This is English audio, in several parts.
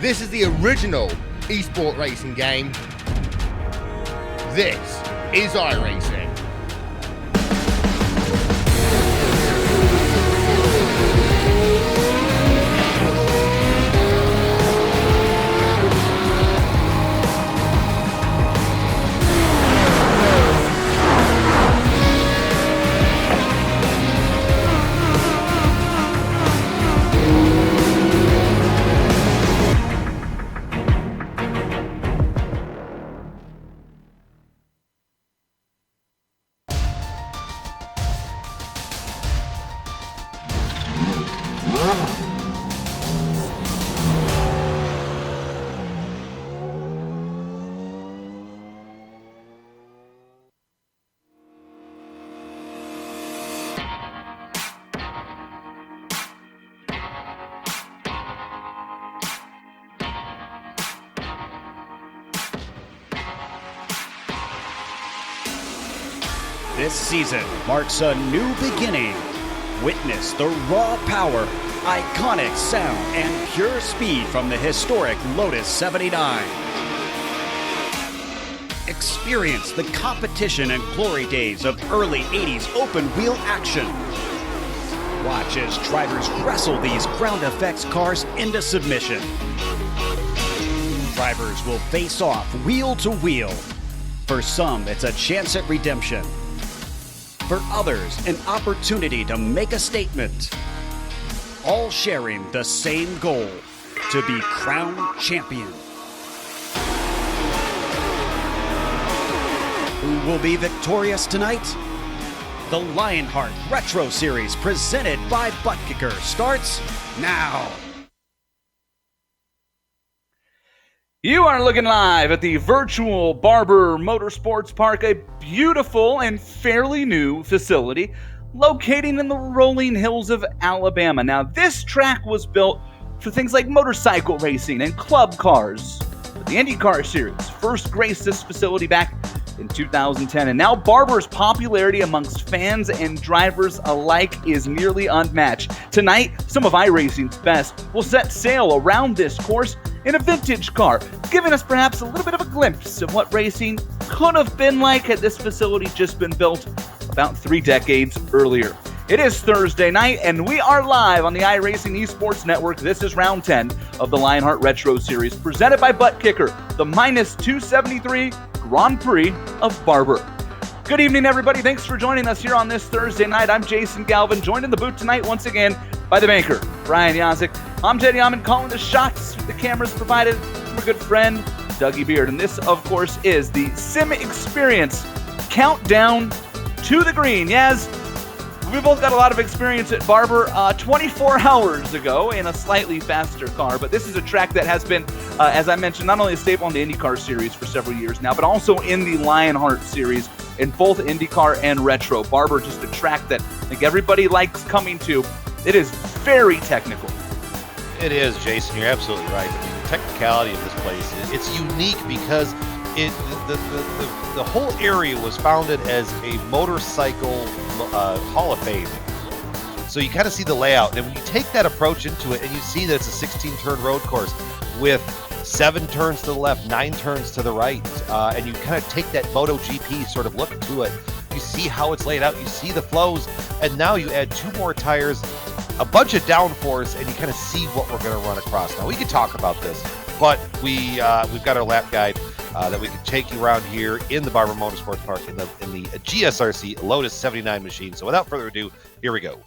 This is the original esport racing game. This is iRacing. This season marks a new beginning. Witness the raw power, iconic sound, and pure speed from the historic Lotus 79. Experience the competition and glory days of early 80s open-wheel action. Watch as drivers wrestle these ground effects cars into submission. Drivers will face off wheel to wheel. For some, it's a chance at redemption. For others, an opportunity to make a statement. All sharing the same goal, to be crowned champion. Who will be victorious tonight? The Lionheart Retro Series presented by Butt Kicker starts now. You are looking live at the virtual Barber Motorsports Park, a beautiful and fairly new facility located in the rolling hills of Alabama. Now, this track was built for things like motorcycle racing and club cars. But the IndyCar Series first graced this facility back in 2010, and now Barber's popularity amongst fans and drivers alike is nearly unmatched. Tonight, some of iRacing's best will set sail around this course in a vintage car, giving us perhaps a little bit of a glimpse of what racing could have been like had this facility just been built about 3 decades earlier. It is Thursday night, and we are live on the iRacing Esports Network. This is round 10 of the Lionheart Retro Series, presented by Butt Kicker, the -273 Grand Prix of Barber. Good evening, everybody. Thanks for joining us here on this Thursday night. I'm Jason Galvin, joined in the booth tonight once again by the banker, Brian Yazik. I'm Jed Yaman, calling the shots with the cameras provided from a good friend, Dougie Beard. And this, of course, is the Sim Experience Countdown to the Green. Yes, we both got a lot of experience at Barber 24 hours ago in a slightly faster car, but this is a track that has been, as I mentioned, not only a staple in the IndyCar Series for several years now, but also in the Lionheart Series in both IndyCar and Retro. Barber, just a track that I think everybody likes coming to. It is very technical. It is, Jason. You're absolutely right. I mean, the technicality of this place, it's unique because the whole area was founded as a motorcycle Hall of Fame. So you kind of see the layout, and when you take that approach into it, and you see that it's a 16-turn road course with 7 turns to the left, 9 turns to the right, and you kind of take that MotoGP sort of look to it. You see how it's laid out, you see the flows, and now you add 2 more tires, a bunch of downforce, and you kind of see what we're going to run across. Now, we could talk about this, but we've got our lap guide that we can take you around here in the Barber Motorsports Park in the GSRC Lotus 79 machine. So without further ado, here we go.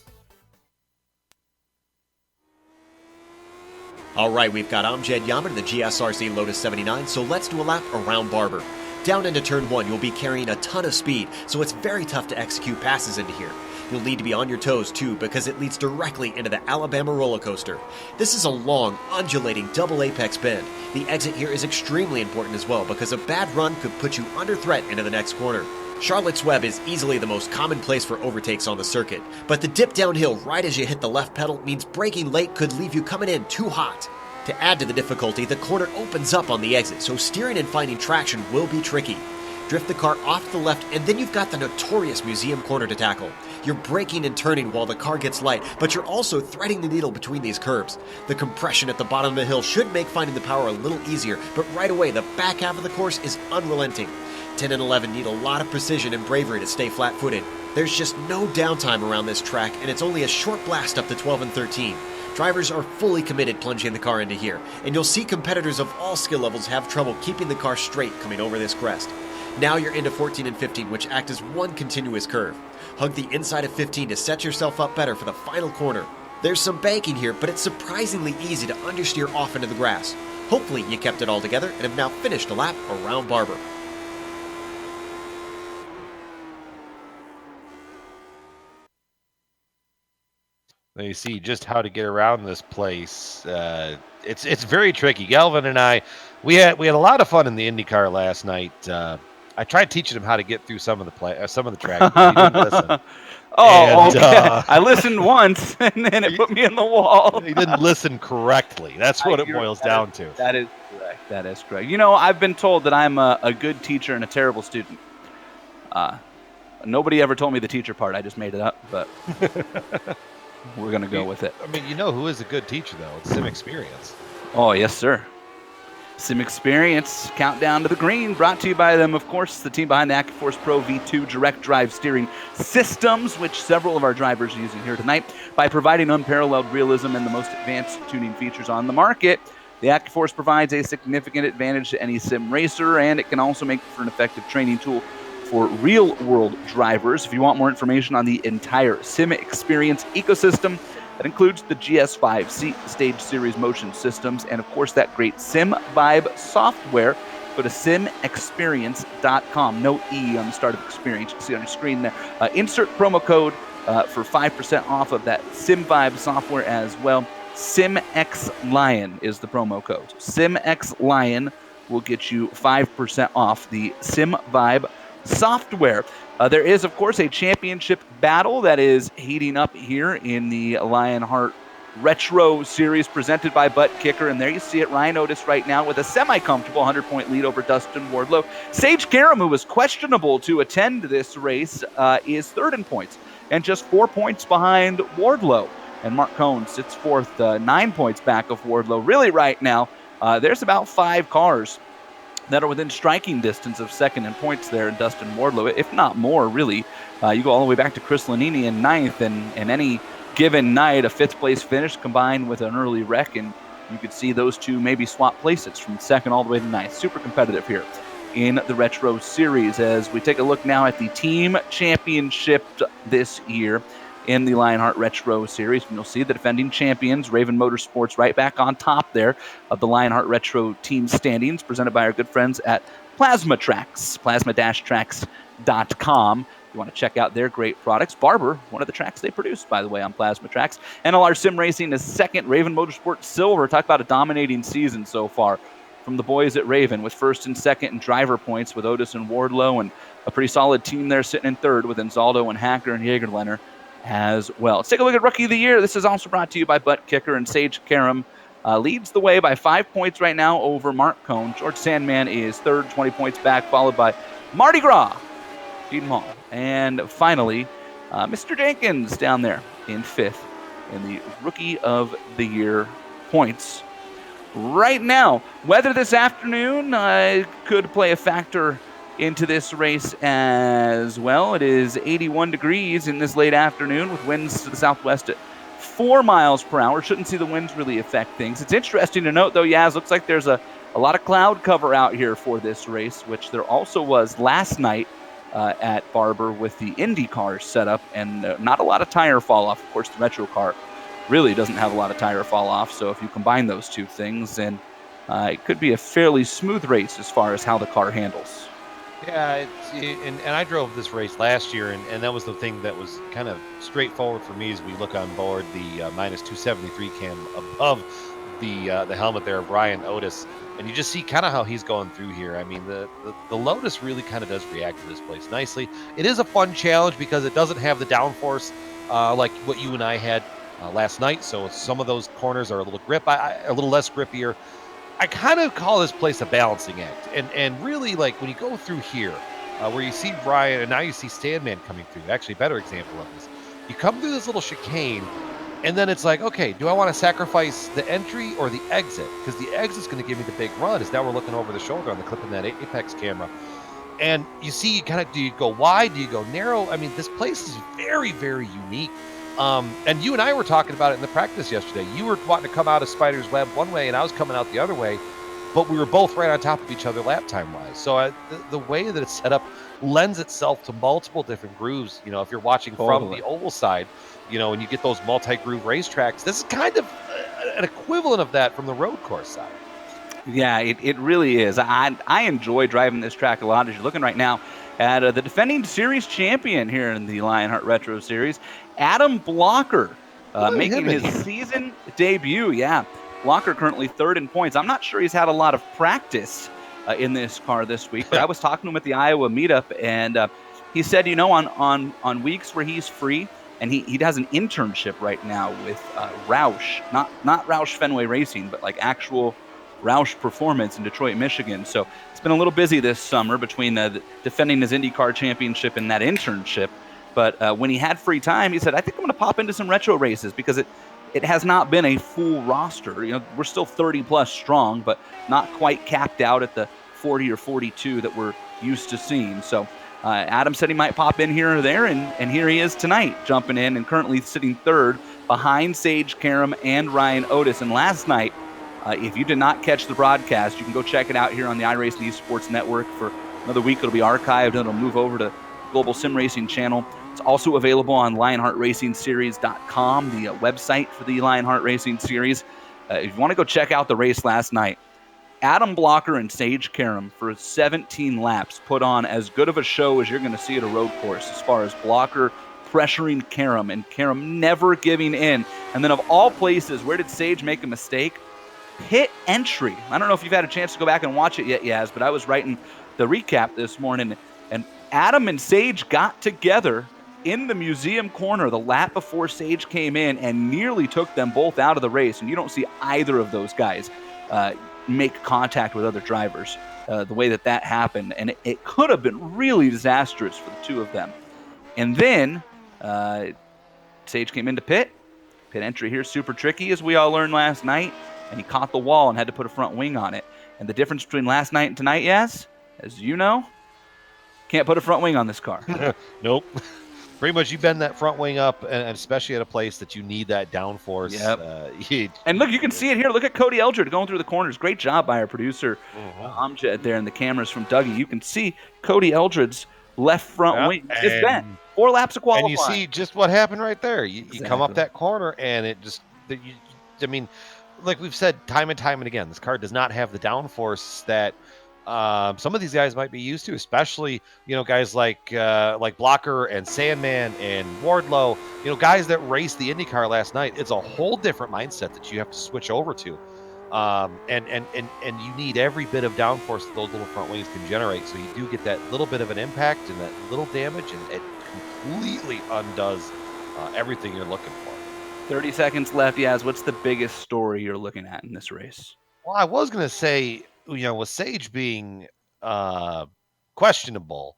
All right, we've got Amjad Yaman in the GSRC Lotus 79, so let's do a lap around Barber. Down into turn 1, you'll be carrying a ton of speed, so it's very tough to execute passes into here. You'll need to be on your toes too, because it leads directly into the Alabama roller coaster. This is a long, undulating double apex bend. The exit here is extremely important as well, because a bad run could put you under threat into the next corner. Charlotte's Web is easily the most common place for overtakes on the circuit, but the dip downhill right as you hit the left pedal means braking late could leave you coming in too hot. To add to the difficulty, the corner opens up on the exit, so steering and finding traction will be tricky. Drift the car off to the left, and then you've got the notorious museum corner to tackle. You're braking and turning while the car gets light, but you're also threading the needle between these curves. The compression at the bottom of the hill should make finding the power a little easier, but right away, the back half of the course is unrelenting. 10 and 11 need a lot of precision and bravery to stay flat-footed. There's just no downtime around this track, and it's only a short blast up to 12 and 13. Drivers are fully committed plunging the car into here, and you'll see competitors of all skill levels have trouble keeping the car straight coming over this crest. Now you're into 14 and 15, which act as one continuous curve. Hug the inside of 15 to set yourself up better for the final corner. There's some banking here, but it's surprisingly easy to understeer off into the grass. Hopefully you kept it all together and have now finished a lap around Barber. You see just how to get around this place. It's very tricky. Galvin and I, we had a lot of fun in the IndyCar last night. I tried teaching him how to get through some of the track. But he didn't listen. Okay. I listened once, and then it put me in the wall. He didn't listen correctly. That's what it boils down to. That is correct. That is correct. You know, I've been told that I'm a good teacher and a terrible student. Nobody ever told me the teacher part. I just made it up, but we're going to go with it. I mean, you know who is a good teacher, though? It's Sim Experience. Oh, yes, sir. Sim Experience, countdown to the green, brought to you by them, of course, the team behind the AccuForce Pro V2 direct drive steering systems, which several of our drivers are using here tonight. By providing unparalleled realism and the most advanced tuning features on the market, the AccuForce provides a significant advantage to any sim racer, and it can also make for an effective training tool for real-world drivers. If you want more information on the entire Sim Experience ecosystem, that includes the GS5 Stage Series motion systems and, of course, that great Sim Vibe software. Go to simexperience.com. No E on the start of experience. You can see on your screen there. Insert promo code for 5% off of that Sim Vibe software as well. SimXLion is the promo code. SimXLion will get you 5% off the Sim Vibe software. There is, of course, a championship battle that is heating up here in the Lionheart Retro Series presented by Butt Kicker. And there you see it, Ryan Otis right now with a semi-comfortable 100-point lead over Dustin Wardlow. Sage Karam, who was questionable to attend this race, is third in points and just 4 points behind Wardlow. And Mark Cohn sits fourth, 9 points back of Wardlow. Really right now, there's about 5 cars that are within striking distance of second in points there in Dustin Wardlow, if not more, really. You go all the way back to Chris Lanini in ninth, and any given night, a fifth-place finish combined with an early wreck, and you could see those two maybe swap places from second all the way to ninth. Super competitive here in the Retro Series as we take a look now at the team championship this year in the Lionheart Retro Series. And you'll see the defending champions, Raven Motorsports, right back on top there of the Lionheart Retro team standings, presented by our good friends at Plasma Tracks, plasma-tracks.com. You want to check out their great products. Barber, one of the tracks they produced, by the way, on Plasma Tracks. NLR Sim Racing is second. Raven Motorsports silver. Talk about a dominating season so far from the boys at Raven, with first and second in driver points with Otis and Wardlow, and a pretty solid team there sitting in third with Anzaldo and Hacker and Jagerlener as well. Let's take a look at Rookie of the Year. This is also brought to you by Butt Kicker, and Sage Karam leads the way by 5 points right now over Mark Cohn. George Sandman is third, 20 points back, followed by Mardi Gras, Keaton Hall. And finally, Mr. Jenkins down there in fifth in the Rookie of the Year points. Right now, weather this afternoon could play a factor into this race as well. It is 81 degrees in this late afternoon with winds to the southwest at 4 miles per hour. Shouldn't see the winds really affect things. It's interesting to note, though, Yaz, looks like there's a lot of cloud cover out here for this race, which there also was last night at Barber with the Indy cars set up, and not a lot of tire fall off. Of course, the Retro car really doesn't have a lot of tire fall off, so if you combine those two things, then it could be a fairly smooth race as far as how the car handles. Yeah, and I drove this race last year, and that was the thing that was kind of straightforward for me as we look on board the minus 273 cam above the helmet there of Brian Otis, and you just see kind of how he's going through here. I mean, the Lotus really kind of does react to this place nicely. It is a fun challenge because it doesn't have the downforce like what you and I had last night, so some of those corners are a little a little less grippier. I kind of call this place a balancing act, and really, like, when you go through here, where you see Ryan and now you see Sandman coming through. Actually, a better example of this. You come through this little chicane, and then it's like, okay, do I want to sacrifice the entry or the exit? Because the exit's going to give me the big run. Is now we're looking over the shoulder on the clip in that Apex camera. And you see, do you go wide? Do you go narrow? I mean, this place is very, very unique. And you and I were talking about it in the practice yesterday. You were wanting to come out of Spider's Web one way, and I was coming out the other way, but we were both right on top of each other lap time wise. So the way that it's set up lends itself to multiple different grooves. You know, if you're watching from the oval side, you know, and you get those multi-groove racetracks, this is kind of an equivalent of that from the road course side. Yeah, it really is. I enjoy driving this track a lot. As you're looking right now at the defending series champion here in the Lionheart Retro Series, Adam Blocker, making his season debut. Yeah, Blocker currently third in points. I'm not sure he's had a lot of practice in this car this week, but I was talking to him at the Iowa meetup, and he said, you know, on weeks where he's free, and he has an internship right now with Roush, not Roush Fenway Racing, but like actual Roush Performance in Detroit, Michigan. So it's been a little busy this summer between defending his IndyCar championship and that internship. But when he had free time, he said, I think I'm going to pop into some retro races because it has not been a full roster. You know, we're still 30 plus strong, but not quite capped out at the 40 or 42 that we're used to seeing. So Adam said he might pop in here or there, and here he is tonight, jumping in and currently sitting third behind Sage Karam and Ryan Otis. And last night, if you did not catch the broadcast, you can go check it out here on the iRacing Esports Network for another week. It'll be archived, and it'll move over to Global Sim Racing channel. It's also available on LionheartRacingSeries.com, the website for the Lionheart Racing Series. If you want to go check out the race last night, Adam Blocker and Sage Karam for 17 laps put on as good of a show as you're going to see at a road course, as far as Blocker pressuring Karam and Karam never giving in. And then of all places, where did Sage make a mistake? Pit entry. I don't know if you've had a chance to go back and watch it yet, Yaz, but I was writing the recap this morning, and Adam and Sage got together in the museum corner the lap before Sage came in and nearly took them both out of the race. And you don't see either of those guys make contact with other drivers the way that happened. And it could have been really disastrous for the two of them. And then Sage came into pit. Pit entry here, super tricky, as we all learned last night. And he caught the wall and had to put a front wing on it. And the difference between last night and tonight, Yaz, as you know, can't put a front wing on this car. Nope. Pretty much you bend that front wing up, and especially at a place that you need that downforce. Yep. And look, you can see it here. Look at Cody Eldred going through the corners. Great job by our producer, Amjad, there in the cameras from Dougie. You can see Cody Eldred's left front wing is bent. 4 laps of qualifying. And you see just what happened right there. You come up that corner, and it just, I mean, like we've said time and time and again, this car does not have the downforce that some of these guys might be used to, especially, you know, guys like Blocker and Sandman and Wardlow, you know, guys that raced the IndyCar last night. It's a whole different mindset that you have to switch over to. And you need every bit of downforce that those little front wings can generate. So you do get that little bit of an impact and that little damage, and it completely undoes everything you're looking for. 30 seconds left, Yaz. What's the biggest story you're looking at in this race? Well, I was going to say, you know, with Sage being questionable,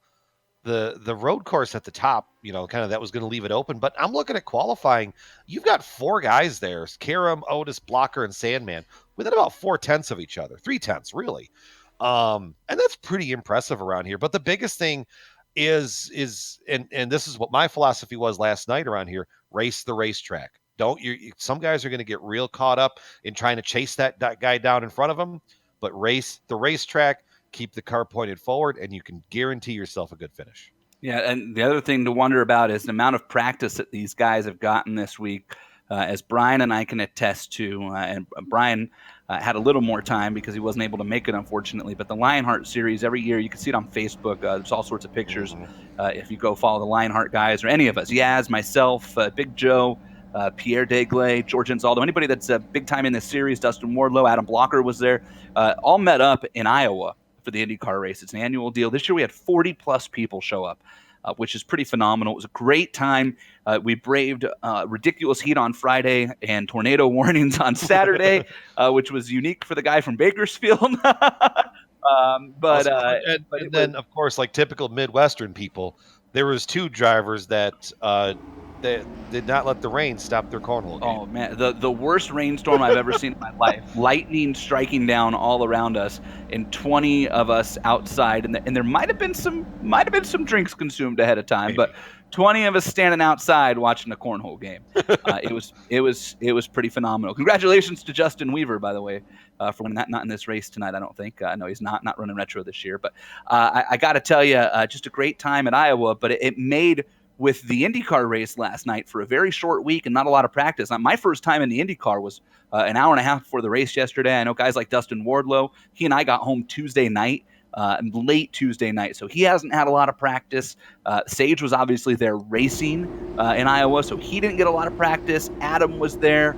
the road course at the top, you know, kind of that was going to leave it open. But I'm looking at qualifying. You've got 4 guys there: Karam, Otis, Blocker, and Sandman, within about 4/10 of each other, 3/10 really, and that's pretty impressive around here. But the biggest thing is and this is what my philosophy was last night around here: race the racetrack. Some guys are going to get real caught up in trying to chase that guy down in front of them, but race the racetrack, keep the car pointed forward, and you can guarantee yourself a good finish. Yeah, and the other thing to wonder about is the amount of practice that these guys have gotten this week, as Brian and I can attest to. And Brian had a little more time because he wasn't able to make it, unfortunately. But the Lionheart series, every year, you can see it on Facebook. There's all sorts of pictures. If you go follow the Lionheart guys or any of us, Yaz, myself, Big Joe, Pierre Degley, George Insaldo, anybody that's big time in this series, Dustin Wardlow, Adam Blocker was there, all met up in Iowa for the IndyCar race. It's an annual deal. This year we had 40 plus people show up, which is pretty phenomenal. It was a great time. We braved ridiculous heat on Friday and tornado warnings on Saturday, which was unique for the guy from Bakersfield. But and then of course, like typical Midwestern people, there was 2 drivers that did not let the rain stop their cornhole game. oh man, the worst rainstorm I've ever seen in my life. Lightning striking down all around us, and 20 of us outside, and there might have been some drinks consumed ahead of time, but 20 of us standing outside watching a cornhole game. It was pretty phenomenal. Congratulations to Justin Weaver, by the way, for winning that. Not in this race tonight, I don't think. No, he's not running retro this year. But I got to tell you, just a great time at Iowa. But it made with the IndyCar race last night for a very short week and not a lot of practice. My first time in the IndyCar was an hour and a half before the race yesterday. I know guys like Dustin Wardlow. He and I got home Tuesday night. Late Tuesday night, so he hasn't had a lot of practice. Sage was obviously there racing in Iowa, so he didn't get a lot of practice. Adam was there.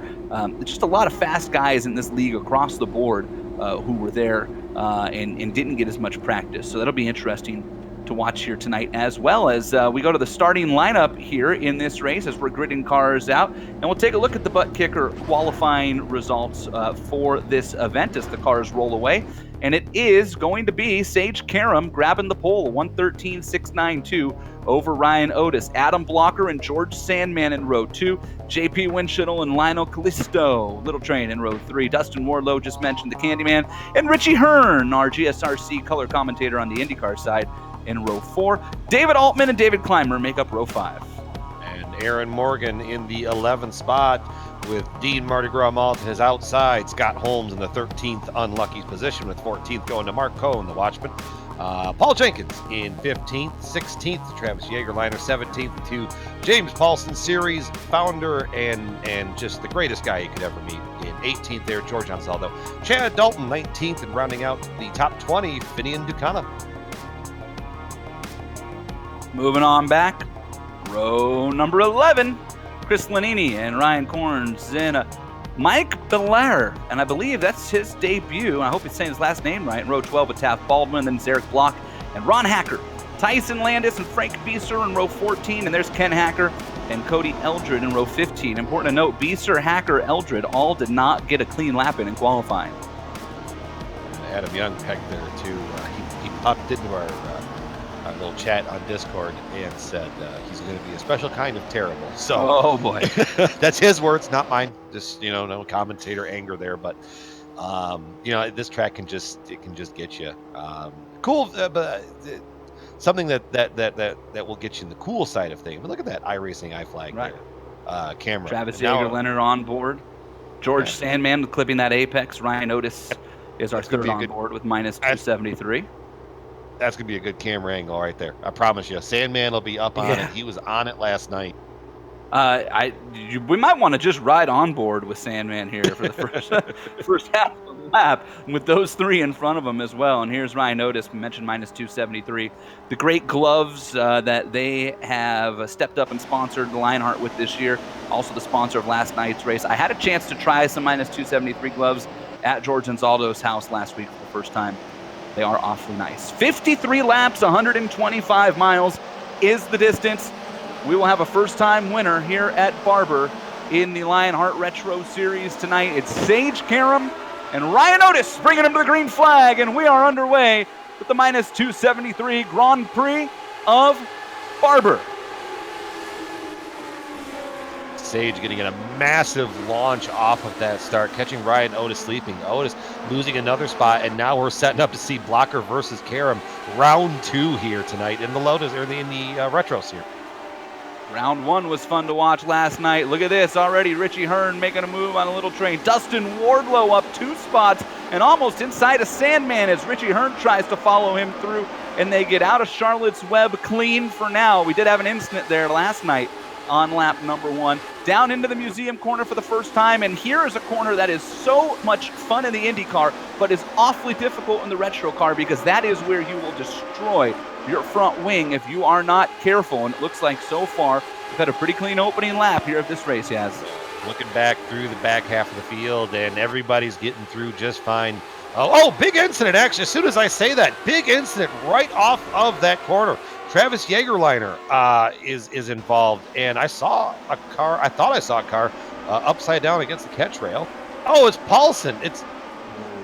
Just a lot of fast guys in this league across the board who were there and didn't get as much practice. So that'll be interesting to watch here tonight, as well as we go to the starting lineup here in this race as we're gridding cars out, and we'll take a look at the butt kicker qualifying results for this event as the cars roll away. And it is going to be Sage Karam grabbing the pole, 113.692 over Ryan Otis. Adam Blocker and George Sandman in row 2. JP Winchittle and Lionel Callisto, Little Train in row 3. Dustin Wardlow, just mentioned the Candyman. And Richie Hearn, our GSRC color commentator on the IndyCar side, in row 4. David Altman and David Clymer make up row 5. And Aaron Morgan in the 11th spot, with Dean Mardi Gras Malt to his outside. Scott Holmes in the 13th unlucky position, with 14th going to Mark Cohn, the watchman. Paul Jenkins in 15th, 16th to Travis Jagerliner, 17th to James Paulson, series founder and just the greatest guy you could ever meet. In 18th there, George Ansaldo. Chad Dalton, 19th, and rounding out the top 20, Finian Ducana. Moving on back, row number 11. Chris Lanini and Ryan Corns in Mike Belair, and I believe that's his debut, and I hope he's saying his last name right, in row 12 with Taft Baldwin, then Zarek Block and Ron Hacker. Tyson Landis and Frank Bieser in row 14, and there's Ken Hacker and Cody Eldred in row 15. Important to note, Bieser, Hacker, Eldred all did not get a clean lap in qualifying. And Adam Young pegged there too. He popped into our little chat on Discord and said he's going to be a special kind of terrible. So, oh boy, that's his words, not mine. Just no commentator anger there, but this track can just get you cool. But something that will get you in the cool side of things. But look at that iRacing iFlag right there. Camera. Travis Yeager Leonard on board. George Sandman clipping that apex. Ryan Otis is our third on board with minus 273. That's going to be a good camera angle right there. I promise you. Sandman will be up on it. He was on it last night. We might want to just ride on board with Sandman here for the first half of the lap with those three in front of him as well. And here's Ryan Otis, mentioned minus 273. The great gloves that they have stepped up and sponsored the Lionheart with this year. Also the sponsor of last night's race. I had a chance to try some minus 273 gloves at George Ansaldo's house last week for the first time. They are awfully nice. 53 laps, 125 miles is the distance. We will have a first-time winner here at Barber in the Lionheart Retro Series tonight. It's Sage Karam and Ryan Otis bringing him to the green flag, and we are underway with the minus 273 Grand Prix of Barber. Sage getting a massive launch off of that start, catching Ryan Otis sleeping. Otis losing another spot, and now we're setting up to see Blocker versus Karam round 2 here tonight in the Lotus or in the Retros here. Round 1 was fun to watch last night. Look at this already. Richie Hearn making a move on a little train. Dustin Wardlow up 2 spots and almost inside a Sandman as Richie Hearn tries to follow him through, and they get out of Charlotte's Web clean for now. We did have an incident there last night on lap number 1. Down into the museum corner for the first time, and here is a corner that is so much fun in the IndyCar, but is awfully difficult in the retro car, because that is where you will destroy your front wing if you are not careful. And it looks like so far we've had a pretty clean opening lap here of this race. Yes. Looking back through the back half of the field, and everybody's getting through just fine. Oh, big incident, actually. As soon as I say that, big incident right off of that corner. Travis Jagerliner is involved, and I saw a car. I thought I saw a car upside down against the catch rail. Oh, it's Paulson.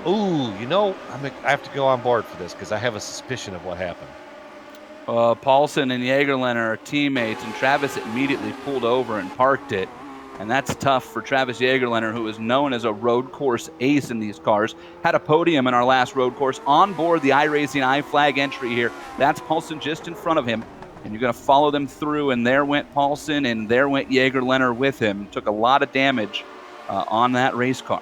Ooh, you know, I have to go on board for this because I have a suspicion of what happened. Paulson and Jagerlener are teammates, and Travis immediately pulled over and parked it. And that's tough for Travis Jagerlener, who is known as a road course ace in these cars. Had a podium in our last road course on board the iRacing iFlag entry here. That's Paulson just in front of him. And you're going to follow them through, and there went Paulson, and there went Jagerlener with him. Took a lot of damage on that race car.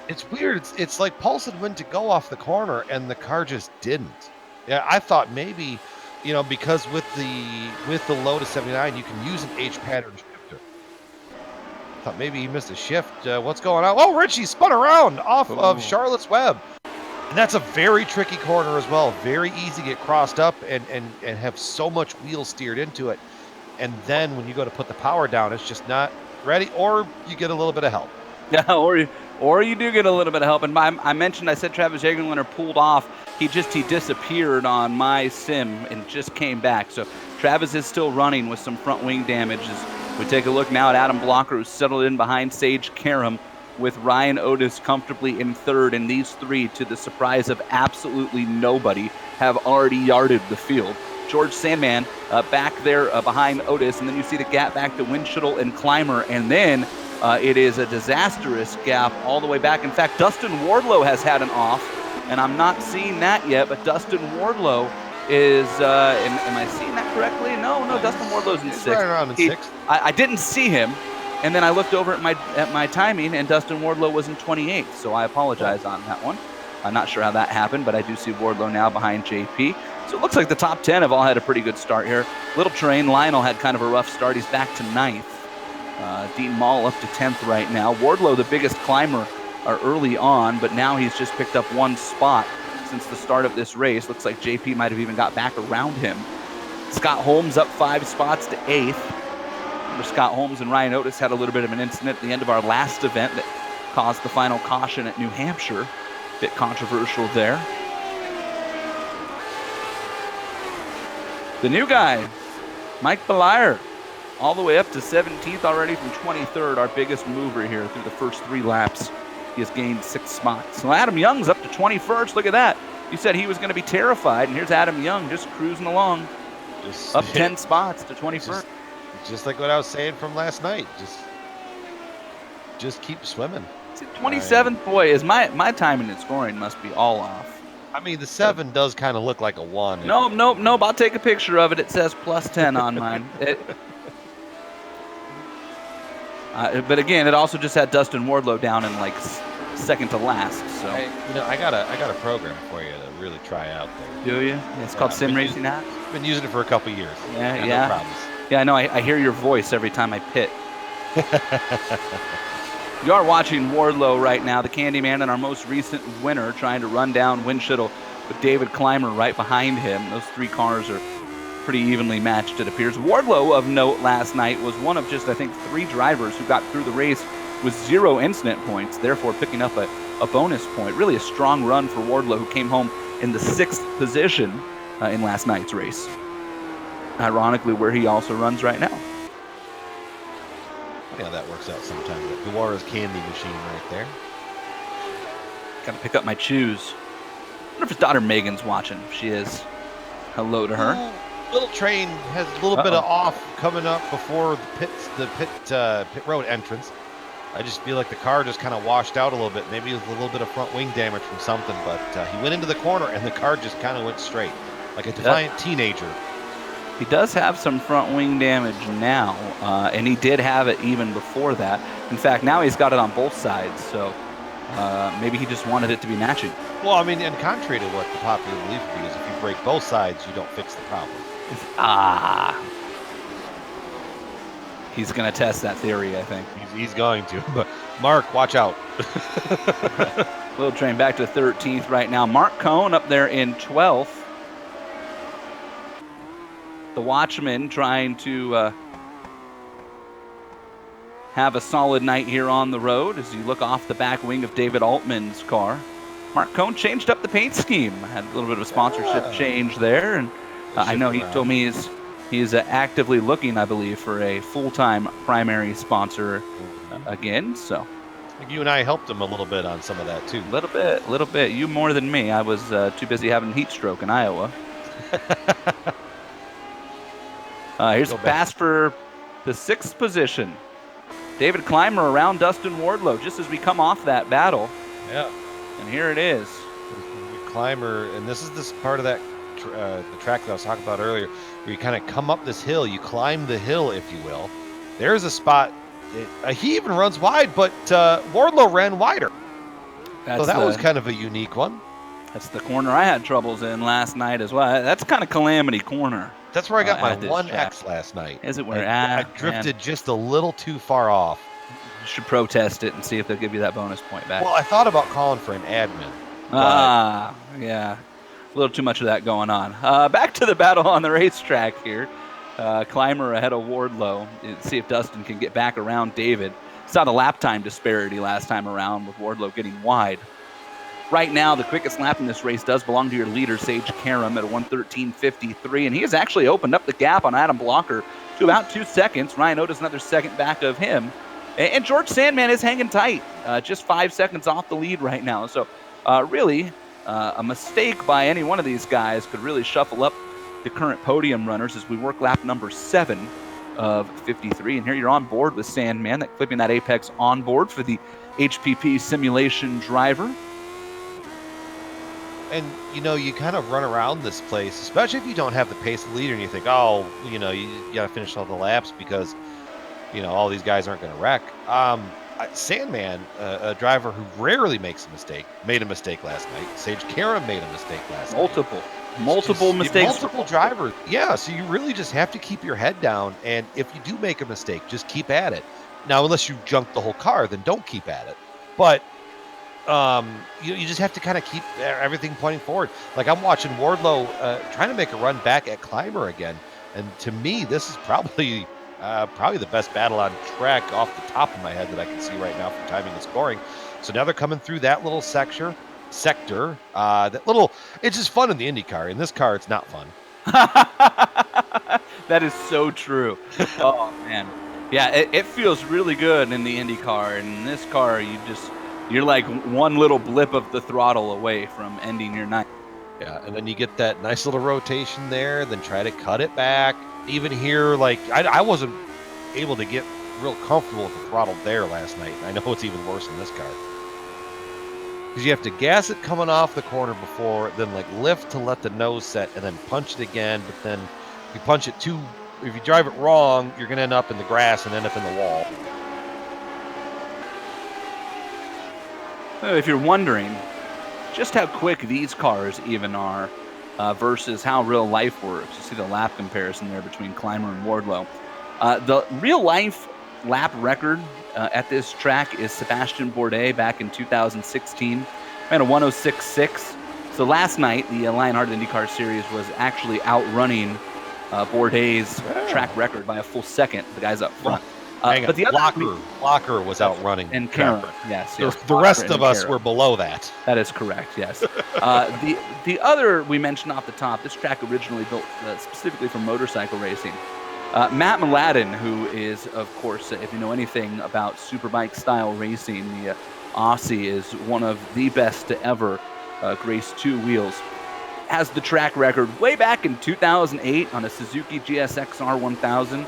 It's weird. It's like Paulson went to go off the corner, and the car just didn't. Yeah, I thought maybe, you know, because with the Lotus 79, you can use an H pattern shifter. I thought maybe he missed a shift. What's going on? Oh, Richie spun around off of Charlotte's Web. And that's a very tricky corner as well. Very easy to get crossed up and have so much wheel steered into it. And then when you go to put the power down, it's just not ready, or you get a little bit of help. Yeah, or you do get a little bit of help. And I said Travis Jagerlener pulled off. He disappeared on my sim and just came back. So Travis is still running with some front wing damage. As we take a look now at Adam Blocker, who's settled in behind Sage Karam, with Ryan Otis comfortably in third. And these three, to the surprise of absolutely nobody, have already yarded the field. George Sandman back there behind Otis, and then you see the gap back to Winchittle and Clymer, and then it is a disastrous gap all the way back. In fact, Dustin Wardlow has had an off, and I'm not seeing that yet, but Dustin Wardlow is, am I seeing that correctly? No, Dustin Wardlow's in sixth. Right around in sixth. I didn't see him, and then I looked over at my timing, and Dustin Wardlow was in 28th, so I apologize on that one. I'm not sure how that happened, but I do see Wardlow now behind JP. So it looks like the top 10 have all had a pretty good start here. Little Train, Lionel had kind of a rough start. He's back to 9th. Dean Mall up to 10th right now. Wardlow, the biggest climber, early on, but now he's just picked up one spot since the start of this race. Looks like JP might have even got back around him. Scott Holmes up 5 spots to 8th. Remember, Scott Holmes and Ryan Otis had a little bit of an incident at the end of our last event that caused the final caution at New Hampshire. Bit controversial there. The new guy, Mike Belier, all the way up to 17th already from 23rd, our biggest mover here through the first 3 laps. He has gained 6 spots. So Adam Young's up to 21st. Look at that. You said he was going to be terrified, and here's Adam Young just cruising along. Up 10 spots to 21st. Just like what I was saying from last night. Just keep swimming. 27th, boy, is my timing and scoring must be all off. I mean, the 7 does kind of look like a 1. Nope. I'll take a picture of it. It says plus 10 on mine. But again, it also just had Dustin Wardlow down in like second to last. So I got a program for you to really try out there. Do you? It's called Sim Racing App. Been using it for a couple years. Yeah. No problems. Yeah, I know. I hear your voice every time I pit. You are watching Wardlow right now, the Candyman, and our most recent winner, trying to run down Winchittle with David Clymer right behind him. Those 3 cars are pretty evenly matched, it appears. Wardlow, of note, last night was one of just, I think, 3 drivers who got through the race with 0 incident points, therefore picking up a bonus point. Really a strong run for Wardlow, who came home in the 6th position in last night's race. Ironically, where he also runs right now. Yeah, that works out sometimes. Guara's candy machine right there. Gotta pick up my chews. I wonder if his daughter Megan's watching. If she is, hello to her. Little Train has a little bit of off coming up before the pit road entrance. I just feel like the car just kind of washed out a little bit. Maybe it was a little bit of front wing damage from something, but he went into the corner and the car just kind of went straight, like a defiant teenager. He does have some front wing damage now, and he did have it even before that. In fact, now he's got it on both sides, so maybe he just wanted it to be matching. Well, I mean, and contrary to what the popular belief would be, is if you break both sides, you don't fix the problem. He's going to test that theory, I think. He's going to. But Mark, watch out. Little Train back to 13th right now. Mark Cohn up there in 12th. The Watchman trying to have a solid night here on the road as you look off the back wing of David Altman's car. Mark Cohn changed up the paint scheme. Had a little bit of a sponsorship change there. And I know he told me he's actively looking, I believe, for a full-time primary sponsor again. So think you and I helped him a little bit on some of that too. Little bit. You more than me. I was too busy having heat stroke in Iowa. Here's a pass for the 6th position. David Clymer around Dustin Wardlow just as we come off that battle. Yeah. And here it is. Clymer, and this is this part of that the track that I was talking about earlier, where you kind of come up this hill, you climb the hill, if you will. There's a spot. He even runs wide, but Wardlow ran wider. So that was kind of a unique one. That's the corner I had troubles in last night as well. That's kind of calamity corner. That's where I got my 1X last night. Is it where I drifted just a little too far off. You should protest it and see if they'll give you that bonus point back. Well, I thought about calling for an admin. Yeah. A little too much of that going on. Back to the battle on the racetrack here. Clymer ahead of Wardlow. See if Dustin can get back around David. Saw the lap time disparity last time around with Wardlow getting wide. Right now, the quickest lap in this race does belong to your leader, Sage Karam, at a 1:13.53, and he has actually opened up the gap on Adam Blocker to about 2 seconds. Ryan Otis another second back of him. And George Sandman is hanging tight, just 5 seconds off the lead right now. So really, a mistake by any one of these guys could really shuffle up the current podium runners as we work lap number 7 of 53. And here you're on board with Sandman, clipping that apex on board for the HPP simulation driver. And, you kind of run around this place, especially if you don't have the pace of the leader and you think, you got to finish all the laps because, all these guys aren't going to wreck. Sandman, a driver who rarely makes a mistake, made a mistake last night. Sage Karam made a mistake last night. Multiple mistakes. Multiple drivers. Yeah, so you really just have to keep your head down. And if you do make a mistake, just keep at it. Now, unless you junk the whole car, then don't keep at it. But you just have to kind of keep everything pointing forward. Like I'm watching Wardlow trying to make a run back at Clymer again. And to me, this is probably the best battle on track off the top of my head that I can see right now from timing and scoring. So now they're coming through that little sector. It's just fun in the IndyCar. In this car, it's not fun. That is so true. Oh, man. Yeah, it feels really good in the IndyCar. And in this car, you're like one little blip of the throttle away from ending your night. Yeah, and then you get that nice little rotation there, then try to cut it back. Even here, I wasn't able to get real comfortable with the throttle there last night. I know it's even worse in this car. Because you have to gas it coming off the corner before, then lift to let the nose set, and then punch it again. But then if you punch it if you drive it wrong, you're going to end up in the grass and end up in the wall. If you're wondering just how quick these cars even are versus how real life works, you see the lap comparison there between Clymer and Wardlow. The real life lap record at this track is Sebastian Bourdais back in 2016. Ran a 106.6. So last night, the Lionheart IndyCar Series was actually outrunning Bourdais' track record by a full second. The guys up front. But the Blocker was outrunning. And Karam, yes. The rest of us were below that. That is correct, yes. The other we mentioned off the top, this track originally built specifically for motorcycle racing. Matt Mladen, who is, of course, if you know anything about superbike-style racing, the Aussie is one of the best to ever grace two wheels. Has the track record way back in 2008 on a Suzuki GSX-R 1000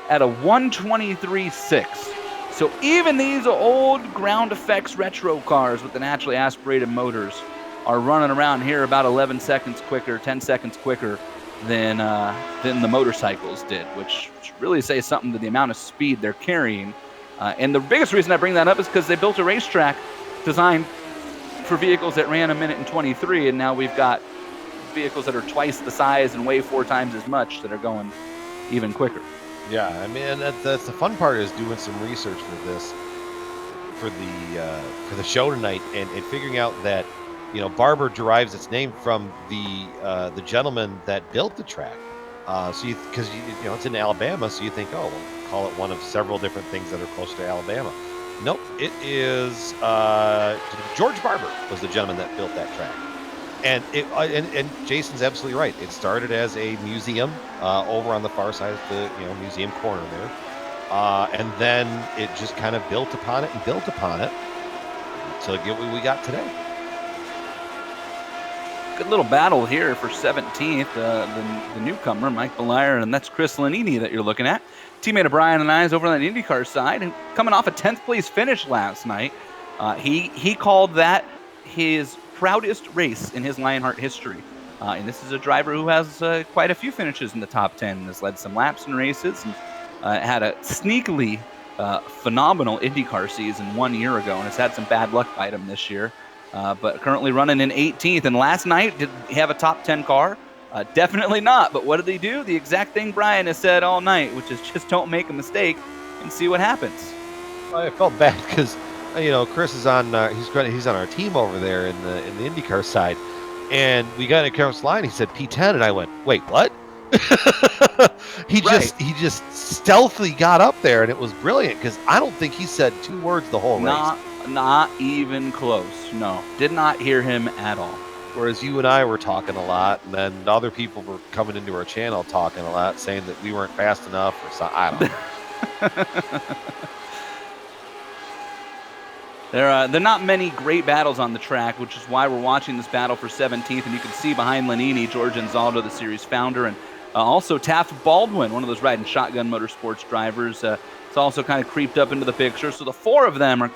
at a 123.6. So even these old ground effects retro cars with the naturally aspirated motors are running around here about 11 seconds quicker, 10 seconds quicker than the motorcycles did, which really says something to the amount of speed they're carrying. And the biggest reason I bring that up is because they built a racetrack designed for vehicles that ran 1:23, and now we've got vehicles that are twice the size and weigh 4 times as much that are going even quicker. Yeah, I mean, that's the fun part is doing some research for this, for the show tonight, and figuring out that, Barber derives its name from the gentleman that built the track. Because it's in Alabama, so you think, we'll call it one of several different things that are close to Alabama. Nope, it is George Barber was the gentleman that built that track. And Jason's absolutely right. It started as a museum over on the far side of the museum corner there, and then it just kind of built upon it. until get what we got today. Good little battle here for 17th. The newcomer, Mike Belair, and that's Chris Lanini that you're looking at. Teammate of Brian and I is over on the IndyCar side, and coming off a 10th place finish last night. He called that his proudest race in his Lionheart history. And this is a driver who has quite a few finishes in the top 10 and has led some laps in races and had a sneakily phenomenal IndyCar season 1 year ago and has had some bad luck bite him this year. But currently running in 18th. And last night, did he have a top 10 car? Definitely not. But what did he do? The exact thing Brian has said all night, which is just don't make a mistake and see what happens. I felt bad because, Chris is on. He's on our team over there in the IndyCar side, and we got in Carol's line. He said P10, and I went, wait, what? He just stealthily got up there, and it was brilliant because I don't think he said 2 words the whole race. Not even close. No, did not hear him at all. Whereas you and I were talking a lot, and then other people were coming into our channel talking a lot, saying that we weren't fast enough or something. I don't know. There are not many great battles on the track, which is why we're watching this battle for 17th. And you can see behind Lanini, George Anzaldo, the series founder, and also Taft Baldwin, one of those riding shotgun motorsports drivers. It's also kind of creeped up into the picture. So the 4 of them are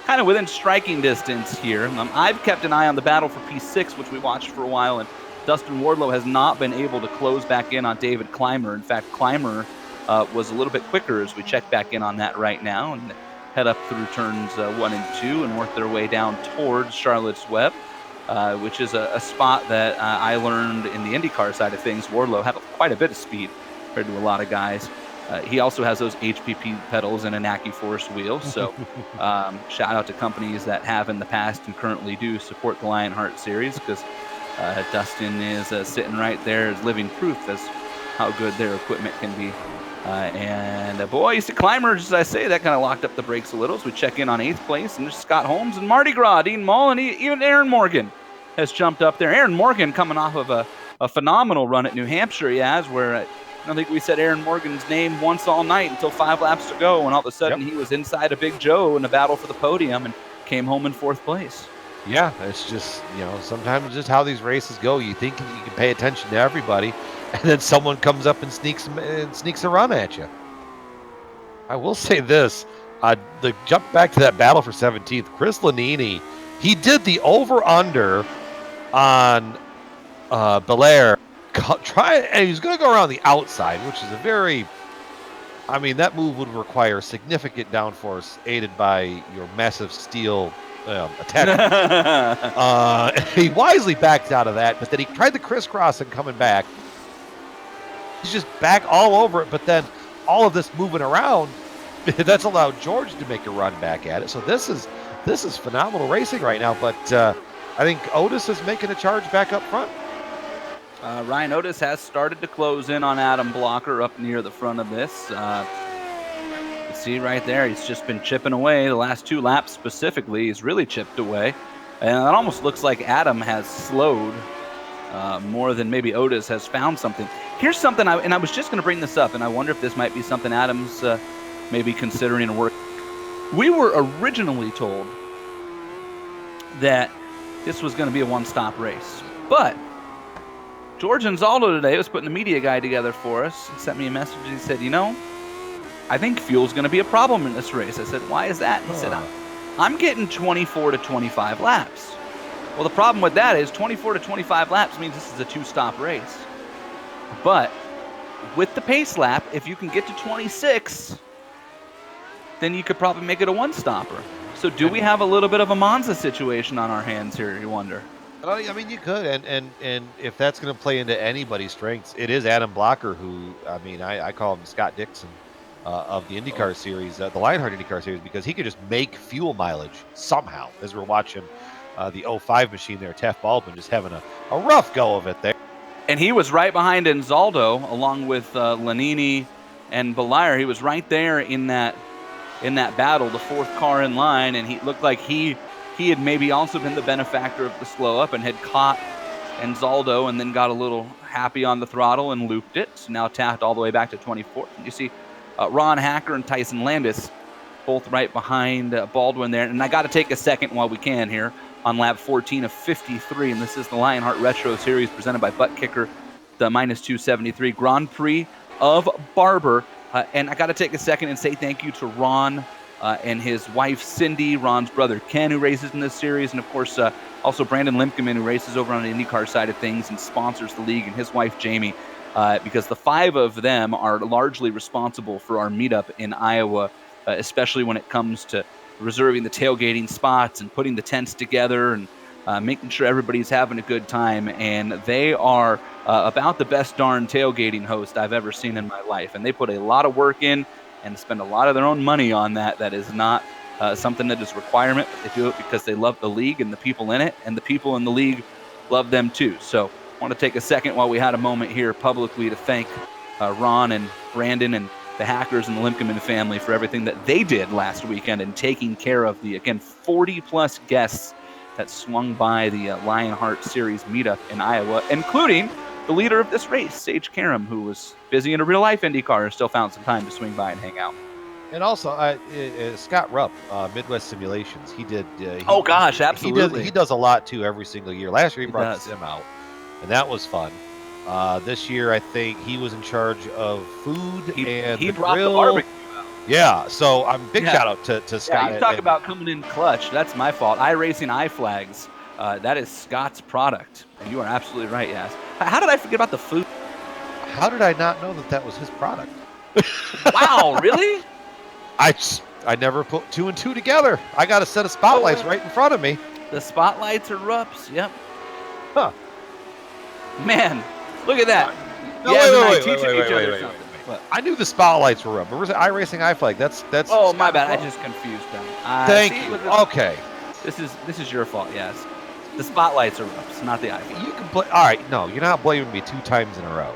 kind of within striking distance here. I've kept an eye on the battle for P6, which we watched for a while, and Dustin Wardlow has not been able to close back in on David Clymer. In fact, Clymer was a little bit quicker as we check back in on that right now and head up through turns 1 and 2 and work their way down towards Charlotte's Web, which is a spot that I learned in the IndyCar side of things. Wardlow had quite a bit of speed compared to a lot of guys. He also has those HPP pedals and an AccuForce wheel. So shout out to companies that have in the past and currently do support the Lionheart series, because Dustin is sitting right there as living proof as how good their equipment can be. Boy, you see Clymer, as I say, that kind of locked up the brakes a little. So we check in on 8th place, and there's Scott Holmes and Mardi Gras, Dean Mull, and even Aaron Morgan has jumped up there. Aaron Morgan coming off of a phenomenal run at New Hampshire, he has, where I don't think we said Aaron Morgan's name once all night until 5 laps to go, and all of a sudden he was inside of Big Joe in a battle for the podium and came home in 4th place. Yeah, it's just, sometimes just how these races go. You think you can pay attention to everybody, and then someone comes up and sneaks a run at you. I will say this, the jump back to that battle for 17th, Chris Lanini, he did the over-under on Belair. And he's going to go around the outside, which is that move would require significant downforce aided by your massive steel attack. He wisely backed out of that, but then he tried the crisscross and coming back. He's just back all over it, but then all of this moving around, that's allowed George to make a run back at it. So this is phenomenal racing right now, but I think Otis is making a charge back up front. Ryan Otis has started to close in on Adam Blocker up near the front of this. You see right there, he's just been chipping away. The last 2 laps specifically, he's really chipped away. And it almost looks like Adam has slowed more than maybe Otis has found something. Here's something, I was just going to bring this up, and I wonder if this might be something Adam's maybe considering a work. We were originally told that this was going to be a one-stop race, but George Anzaldo today was putting the media guide together for us. He sent me a message. He said, I think fuel's going to be a problem in this race. I said, why is that? He said, I'm getting 24 to 25 laps. Well, the problem with that is 24 to 25 laps means this is a 2-stop race. But with the pace lap, if you can get to 26, then you could probably make it a one-stopper. So do we have a little bit of a Monza situation on our hands here, you wonder? Oh, you could, and if that's going to play into anybody's strengths, it is Adam Blocker, who, I call him Scott Dixon of the IndyCar series, the Lionheart IndyCar series, because he could just make fuel mileage somehow, as we're watching the 05 machine there, Taft Baldwin just having a rough go of it there. And he was right behind Anzaldo, along with Lanini and Belair. He was right there in that battle, the 4th car in line, and he looked like he had maybe also been the benefactor of the slow up and had caught Anzaldo and then got a little happy on the throttle and looped it. So now Taft all the way back to 24th. And you see Ron Hacker and Tyson Landis both right behind Baldwin there. And I got to take a second while we can here on lap 14 of 53, and this is the Lionheart Retro Series presented by Butt Kicker, the -273 Grand Prix of Barber. And I got to take a second and say thank you to Ron and his wife Cindy, Ron's brother Ken, who races in this series, and of course also Brandon Limkeman, who races over on the IndyCar side of things and sponsors the league, and his wife Jamie, because the 5 of them are largely responsible for our meetup in Iowa, especially when it comes to reserving the tailgating spots and putting the tents together and making sure everybody's having a good time. And they are about the best darn tailgating host I've ever seen in my life. And they put a lot of work in and spend a lot of their own money on that. That is not something that is a requirement, but they do it because they love the league and the people in it, and the people in the league love them too. So I want to take a second while we had a moment here publicly to thank Ron and Brandon and the Hackers and the Limkeman family for everything that they did last weekend and taking care of the, again, 40-plus guests that swung by the Lionheart Series meetup in Iowa, including the leader of this race, Sage Karam, who was busy in a real-life IndyCar and still found some time to swing by and hang out. And also, Scott Rupp, Midwest Simulations, he did. Oh, gosh, absolutely. He does a lot, too, every single year. Last year, he brought the sim out, and that was fun. This year, I think he was in charge of food and he the brought grill. the barbecue out. Yeah, so I'm big shout out to Scott. Yeah, you talk about coming in clutch. That's my fault. iRacing iFlags. That is Scott's product. And you are absolutely right, Yaz. How did I forget about the food? How did I not know that was his product? Wow, really? I never put 2 and 2 together. I got a set of spotlights right in front of me. The spotlights are Rupp's. Yep. Huh. Man, look at that. No, wait. I knew the spotlights were Rupp. Where's iRacing iFlag? That's. Oh, my bad. I just confused them. Thank you. Okay. This is your fault. Yes. The spotlights are Rupp's, not the iFlag. You can play. All right. No, you're not blaming me 2 times in a row.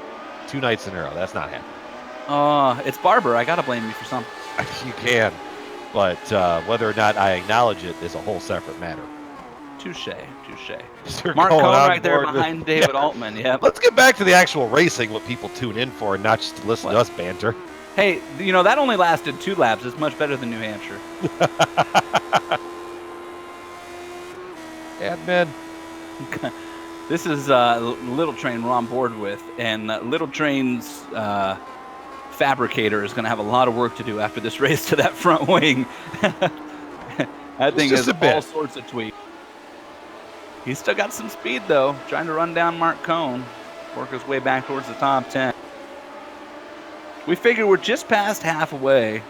2 nights in a row. That's not happening. It's Barber. I gotta blame you for something. You can, but whether or not I acknowledge it is a whole separate matter. Touche. Mark Cohn right there behind David Altman. Yeah. Let's get back to the actual racing, what people tune in for, and not just to listen to us banter. Hey, that only lasted 2 laps. It's much better than New Hampshire. Admin. This is Little Train we're on board with, and Little Train's fabricator is going to have a lot of work to do after this race to that front wing. That thing has all sorts of tweaks. He's still got some speed, though, trying to run down Mark Cohn, work his way back towards the top 10. We figure we're just past halfway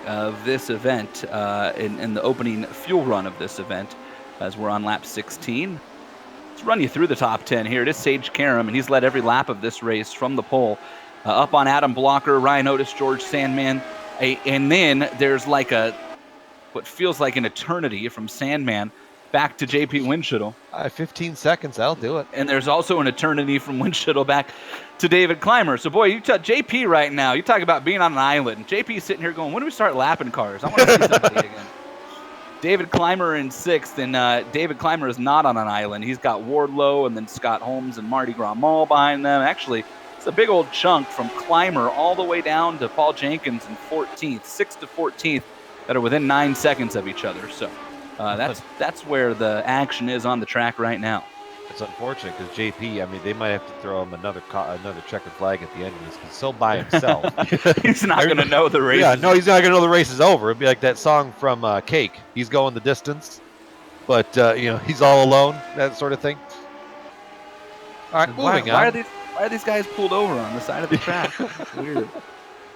of this event in the opening fuel run of this event, as we're on lap 16. Let's run you through the top 10 here. It is Sage Karam, and he's led every lap of this race from the pole. Up on Adam Blocker, Ryan Otis, George Sandman, and then there's what feels like an eternity from Sandman back to JP Winchittle. 15 seconds, I'll do it. And there's also an eternity from Winchittle back to David Clymer. So, boy, JP right now, you talk about being on an island. JP's sitting here going, when do we start lapping cars? I want to see somebody again. David Clymer in 6th, and David Clymer is not on an island. He's got Wardlow and then Scott Holmes and Marty Gras-Mall behind them. Actually, it's a big old chunk from Clymer all the way down to Paul Jenkins in 14th, 6th to 14th, that are within 9 seconds of each other. So that's where the action is on the track right now. It's unfortunate because JP, they might have to throw him another checkered flag at the end of this because he's so by himself. He's not going to know the race. Yeah, no, he's not going to know the race is over. It'd be like that song from Cake. He's going the distance, but he's all alone, that sort of thing. All right, moving on. Why are these guys pulled over on the side of the track? It's weird.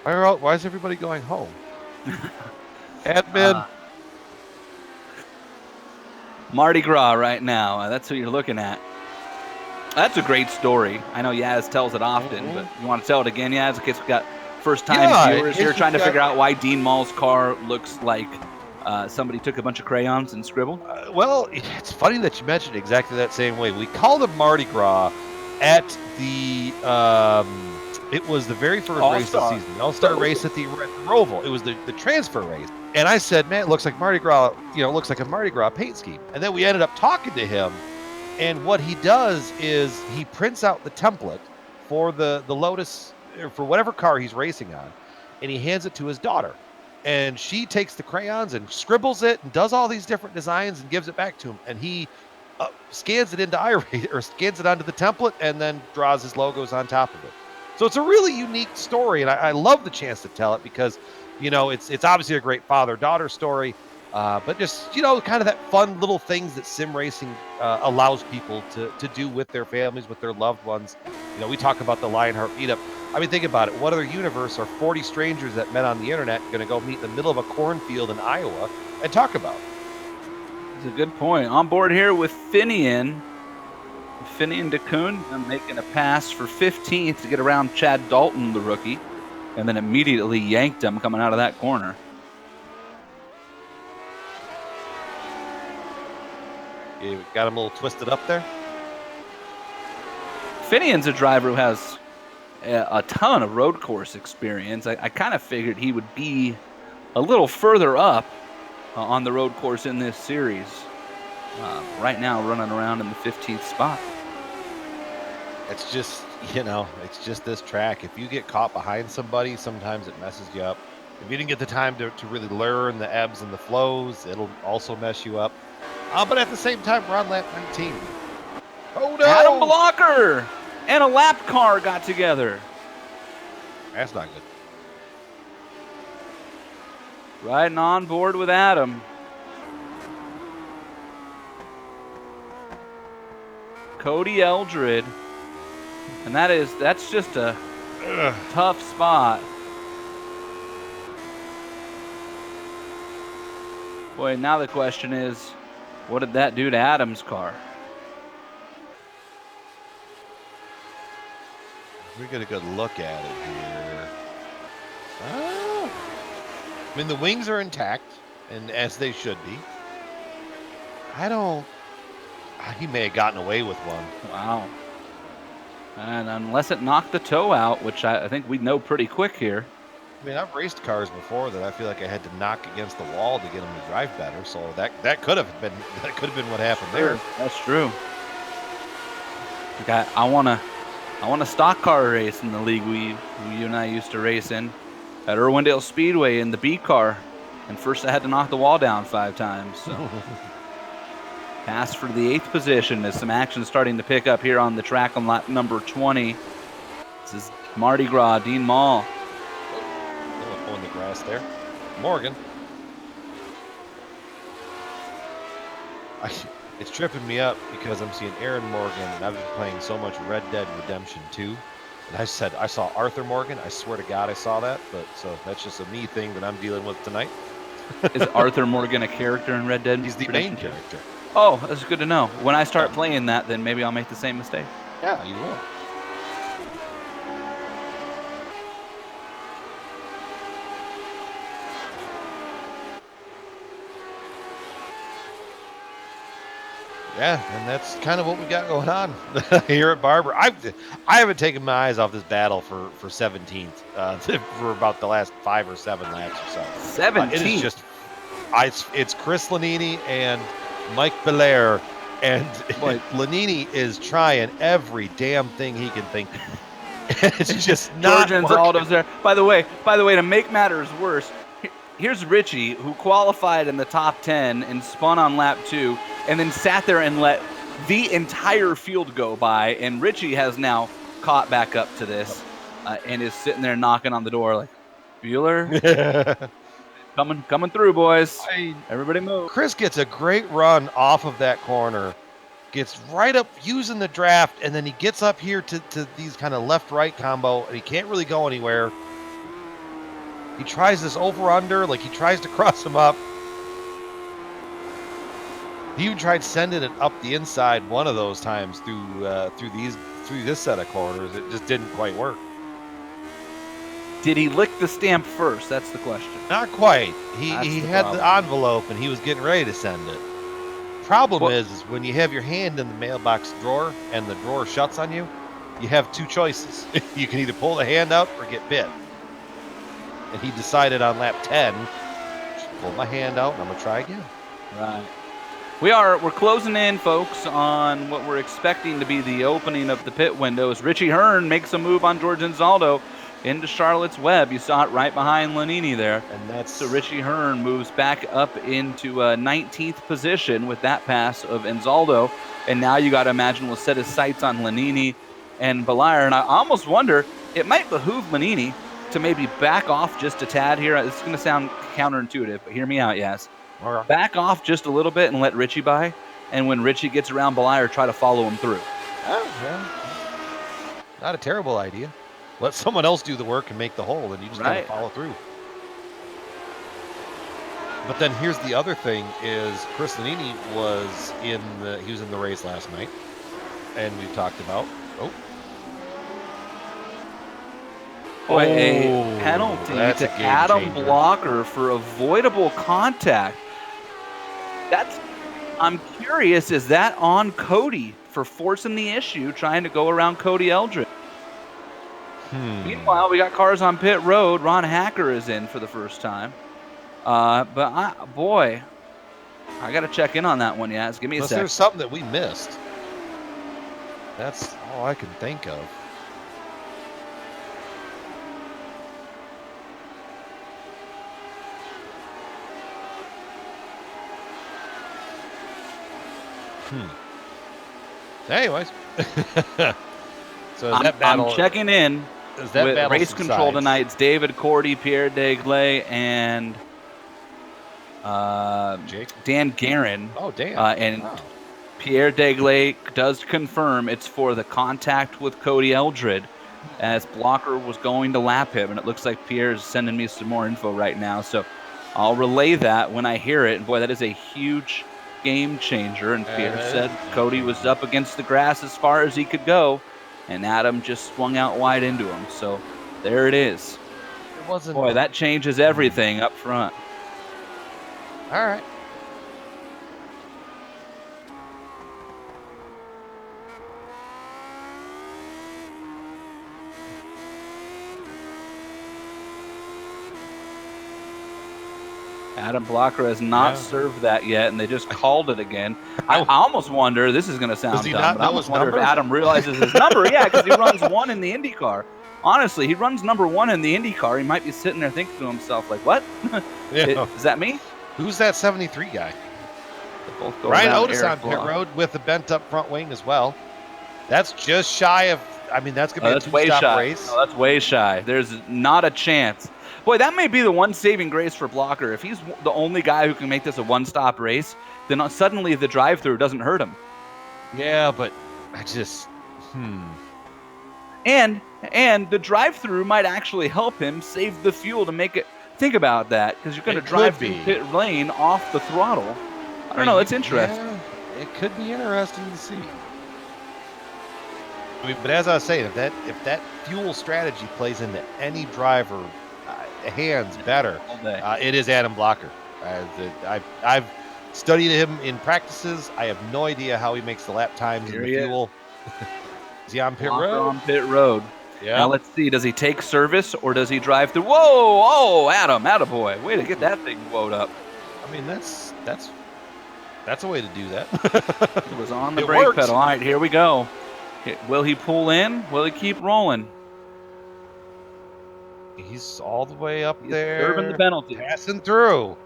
Why is everybody going home? Admin. Mardi Gras right now. That's who you're looking at. That's a great story. I know Yaz tells it often, but you want to tell it again, Yaz, in case we've got first-time viewers here trying to figure out why Dean Mall's car looks like somebody took a bunch of crayons and scribbled? Well, it's funny that you mentioned exactly that same way. We called it Mardi Gras at the it was the very first race of the season, the All-Star race at the Roval. It was the transfer race. And I said, man, it looks like Mardi Gras, looks like a Mardi Gras paint scheme. And then we ended up talking to him, and what he does is he prints out the template for the Lotus, or for whatever car he's racing on, and he hands it to his daughter. and she takes the crayons and scribbles it and does all these different designs and gives it back to him, and he scans it into iRacing or scans it onto the template and then draws his logos on top of it. So it's a really unique story, and I love the chance to tell it because, you know, it's obviously a great father-daughter story, but just, you know, kind of that fun little things that sim racing allows people to do with their families, with their loved ones. You know, we talk about the Lionheart meetup. I mean, think about it. What other universe are 40 strangers that met on the internet going to go meet in the middle of a cornfield in Iowa and talk about? It's a good point. On board here with Finian DeCoon making a pass for 15th to get around Chad Dalton, the rookie, and then immediately yanked him coming out of that corner. You got him a little twisted up there. Finian's a driver who has a ton of road course experience. I kind of figured he would be a little further up on the road course in this series. Right now running around in the 15th spot. It's just, you know, it's just this track. If you get caught behind somebody, sometimes it messes you up. If you didn't get the time to really learn the ebbs and the flows, it'll also mess you up. But at the same time, we're on lap 19. Oh, no! Adam Blocker and a lap car got together. That's not good. Riding on board with Adam. Cody Eldred. And that's just a tough spot. Boy, now the question is, what did that do to Adam's car? We get a good look at it here. Oh. I mean, the wings are intact, and as they should be. He may have gotten away with one. Wow. And unless it knocked the toe out, which I think we know pretty quick here. I mean, I've raced cars before that I feel like I had to knock against the wall to get them to drive better. So that could have been what happened there. That's true. Like I want a stock car race in the league you and I used to race in at Irwindale Speedway in the B car, and first I had to knock the wall down 5 times. So. Pass for the 8th position as some action starting to pick up here on the track on lap number 20. This is Mardi Gras, Dean Mall. In the grass there. Morgan. It's tripping me up because I'm seeing Aaron Morgan, and I've been playing so much Red Dead Redemption 2. And I said, I saw Arthur Morgan. I swear to God I saw that. But so that's just a me thing that I'm dealing with tonight. Is Arthur Morgan a character in Red Dead? He's the main character. Oh, that's good to know. When I start playing that, then maybe I'll make the same mistake. Yeah, you will. Yeah, and that's kind of what we got going on here at Barber. I haven't taken my eyes off this battle for 17th for about the last 5 or 7 laps or so. 17th. It is just, it's Chris Lanini and Mike Belair, and Lanini is trying every damn thing he can think of. It's just not George working. Anzaldo's there. By the way, to make matters worse, here's Richie, who qualified in the top 10 and spun on lap 2, and then sat there and let the entire field go by. And Richie has now caught back up to this and is sitting there knocking on the door like, Bueller? Coming through, boys. Everybody move. Chris gets a great run off of that corner, gets right up using the draft, and then he gets up here to these kind of left-right combo, and he can't really go anywhere. He tries this over-under, like he tries to cross him up. He even tried sending it up the inside one of those times through this set of corners. It just didn't quite work. Did he lick the stamp first? That's the question. Not quite. He had the envelope and he was getting ready to send it. Problem is when you have your hand in the mailbox drawer and the drawer shuts on you, you have 2 choices. You can either pull the hand out or get bit. And he decided on lap 10, just pull my hand out and I'm gonna try again. Right. We're closing in, folks, on what we're expecting to be the opening of the pit windows. Richie Hearn makes a move on George Anzaldo. into Charlotte's Web. You saw it right behind Lanini there. And that's So Richie Hearn moves back up into 19th position with that pass of Anzaldo. And now you got to imagine we'll set his sights on Lanini and Belair. And I almost wonder, it might behoove Lanini to maybe back off just a tad here. This is going to sound counterintuitive, but hear me out, yes. Okay. Back off just a little bit and let Richie by. And when Richie gets around Belair, try to follow him through. Oh, yeah. Not a terrible idea. Let someone else do the work and make the hole, and you just gotta follow through. But then here's the other thing: is Chris Lanini was in the race last night, and we talked about a penalty that's to a game Adam changer. Blocker for avoidable contact. I'm curious, is that on Cody for forcing the issue, trying to go around Cody Eldred? Meanwhile, we got cars on pit road. Ron Hacker is in for the first time. I got to check in on that one, Yaz. Give me a Unless sec. there's something that we missed. That's all I can think of. Anyways. So that battle, I'm checking in as that with battle race control subsides. tonight. It's David Cordy, Pierre Degley, and Jake? Dan Guerin. Oh, damn. And Pierre Degley does confirm it's for the contact with Cody Eldred, as Blocker was going to lap him, and it looks like Pierre's sending me some more info right now. So I'll relay that when I hear it. And boy, that is a huge game changer. And Pierre said Cody was up against the grass as far as he could go, and Adam just swung out wide into him. So there it is. It wasn't. Boy, that changes everything up front. All right. Adam Blocker has not served that yet, and they just called it again. I almost wonder, this is going to sound Does he dumb, not but I know almost his wonder if number? Adam realizes his number. Yeah, because he runs 1 in the IndyCar. Honestly, he runs number 1 in the IndyCar. He might be sitting there thinking to himself, like, what? Is that me? Who's that 73 guy? They both go Ryan around Otis on Eric pit Block. road with a bent up front wing as well. That's just shy of. I mean, that's gonna be That's a way two-stop shy. race. No, that's way shy. There's not a chance. Boy, that may be the one saving grace for Blocker. If he's the only guy who can make this a one-stop race, then suddenly the drive-through doesn't hurt him. Yeah, but I just. And the drive-through might actually help him save the fuel to make it. Think about that, because you're going to It drive could through be. pit lane off the throttle. I don't know. It's interesting. Yeah, it could be interesting to see. I mean, but as I was saying, if that fuel strategy plays into any driver hands better, All day. it is Adam Blocker. I've studied him in practices. I have no idea how he makes the lap times Here and he the is. fuel. Is he on pit Blocker road? on pit road. Yeah. Now let's see. Does he take service or does he drive through? Whoa! Oh, Adam, attaboy. Way to get that thing woed up. I mean, that's a way to do that. It was on the It brake works. pedal. All right, here we go. Will he pull in? Will he keep rolling? He's all the way up He's there, serving the penalty. passing through.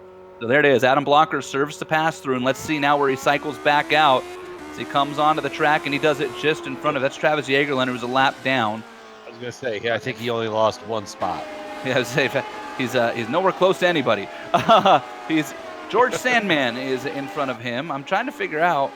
So there it is. Adam Blocker serves to pass through, and let's see now where he cycles back out as he comes onto the track, and he does it just in front of. That's Travis Jagerlander, who's a lap down. I was gonna say, yeah, I think he only lost one spot. Yeah, I was saying, he's nowhere close to anybody. George Sandman is in front of him. I'm trying to figure out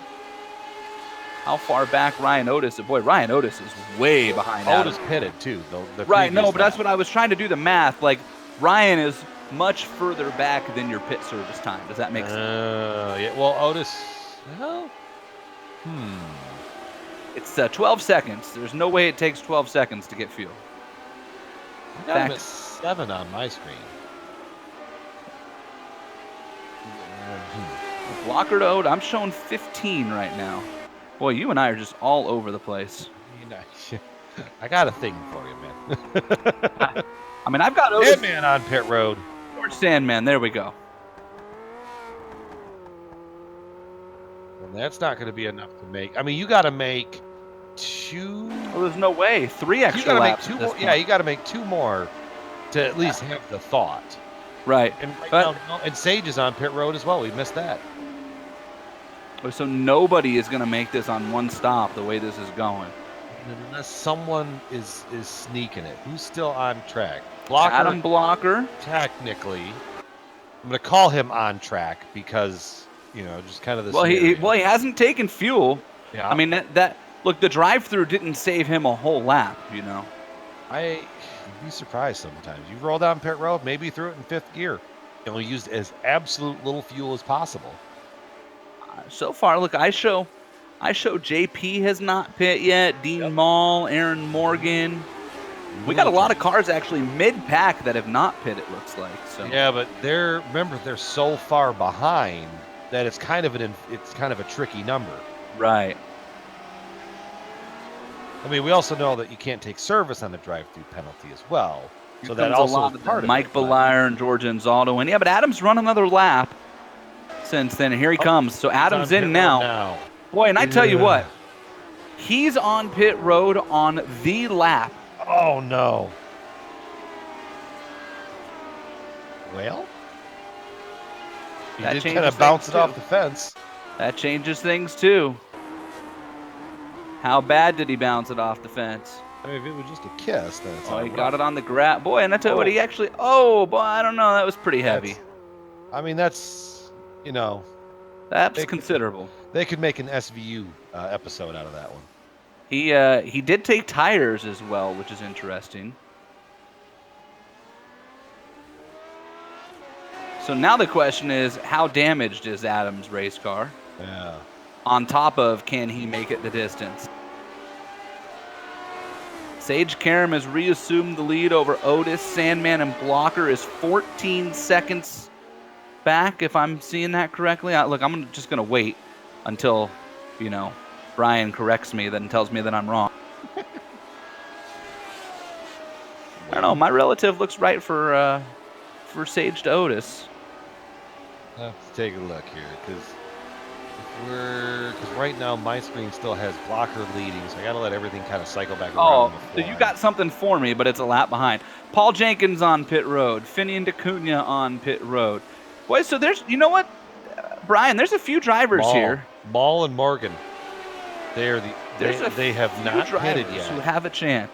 how far back Ryan Otis is. Boy, Ryan Otis is way behind Adam. Otis pitted too. The Right, no, previous but that's lap. what I was trying to do the math. Like, Ryan is much further back than your pit service time. Does that make sense? Yeah. Well, Otis. Well, It's 12 seconds. There's no way it takes 12 seconds to get fuel. I got him Back- at 7 on my screen. Blocker to Otis, I'm showing 15 right now. Boy, you and I are just all over the place. I got a thing for you, man. I mean, I've got Otis. Hitman on pit road. George Sandman. There we go. And that's not going to be enough to make. I mean, you got to make 2. Well, there's no way. 3 You extra got to make laps. 2 at this more. point. Yeah, you got to make 2 more to at least have the thought. Right. And right But- now, and Sage is on pit road as well. We missed that. So nobody is going to make this on one stop the way this is going. Unless someone is sneaking it. Who's still on track? Blocker, Adam Blocker. technically. I'm going to call him on track because, just kind of the Well, he hasn't taken fuel. Yeah. I mean, that look, the drive-through didn't save him a whole lap, You'd be surprised sometimes. You roll down pit road, maybe threw it in 5th gear. Used as absolute little fuel as possible. So far, look, I show JP has not pit yet. Dean Mall, Aaron Morgan. We got a lot of cars actually mid-pack that have not pit. It looks like. So Yeah, but they're so far behind that it's kind of a tricky number. right. I mean, we also know that you can't take service on the drive-through penalty as well. So that Comes also a lot is of part of Mike it. but- Belair and George Anzaldo, and yeah, but Adam's run another lap since then. And here he comes. So He's Adam's on pit in road now. Boy, and I tell you Yeah. what, he's on pit road on the lap. Oh no. Well, he That did changes kind of bounce things, it off too. the fence. That changes things too. How bad did he bounce it off the fence? I mean, if it was just a kiss, then it's Oh, all he right. got it on the grab. Boy, and I tell you what, he actually. Oh, boy, I don't know. That was pretty heavy. I mean, that's That's they could- considerable. they could make an SVU episode out of that one. He did take tires as well, which is interesting. So now the question is, how damaged is Adam's race car? Yeah. On top of, can he make it the distance? Sage Karam has reassumed the lead over Otis. Sandman and Blocker is 14 seconds back, if I'm seeing that correctly. Look, I'm just going to wait until, Brian corrects me and tells me that I'm wrong. I don't know. My relative looks right for Sage to Otis. Let's take a look here, because right now my screen still has Blocker leading, so I got to let everything kind of cycle back around. Oh, so before you I- got something for me, but it's a lap behind. Paul Jenkins on pit road. Finian DeCunha on pit road. Boy, so there's, you know what, Brian, there's a few drivers here. Ball and Morgan. They have Few not drivers pitted yet. who have a chance.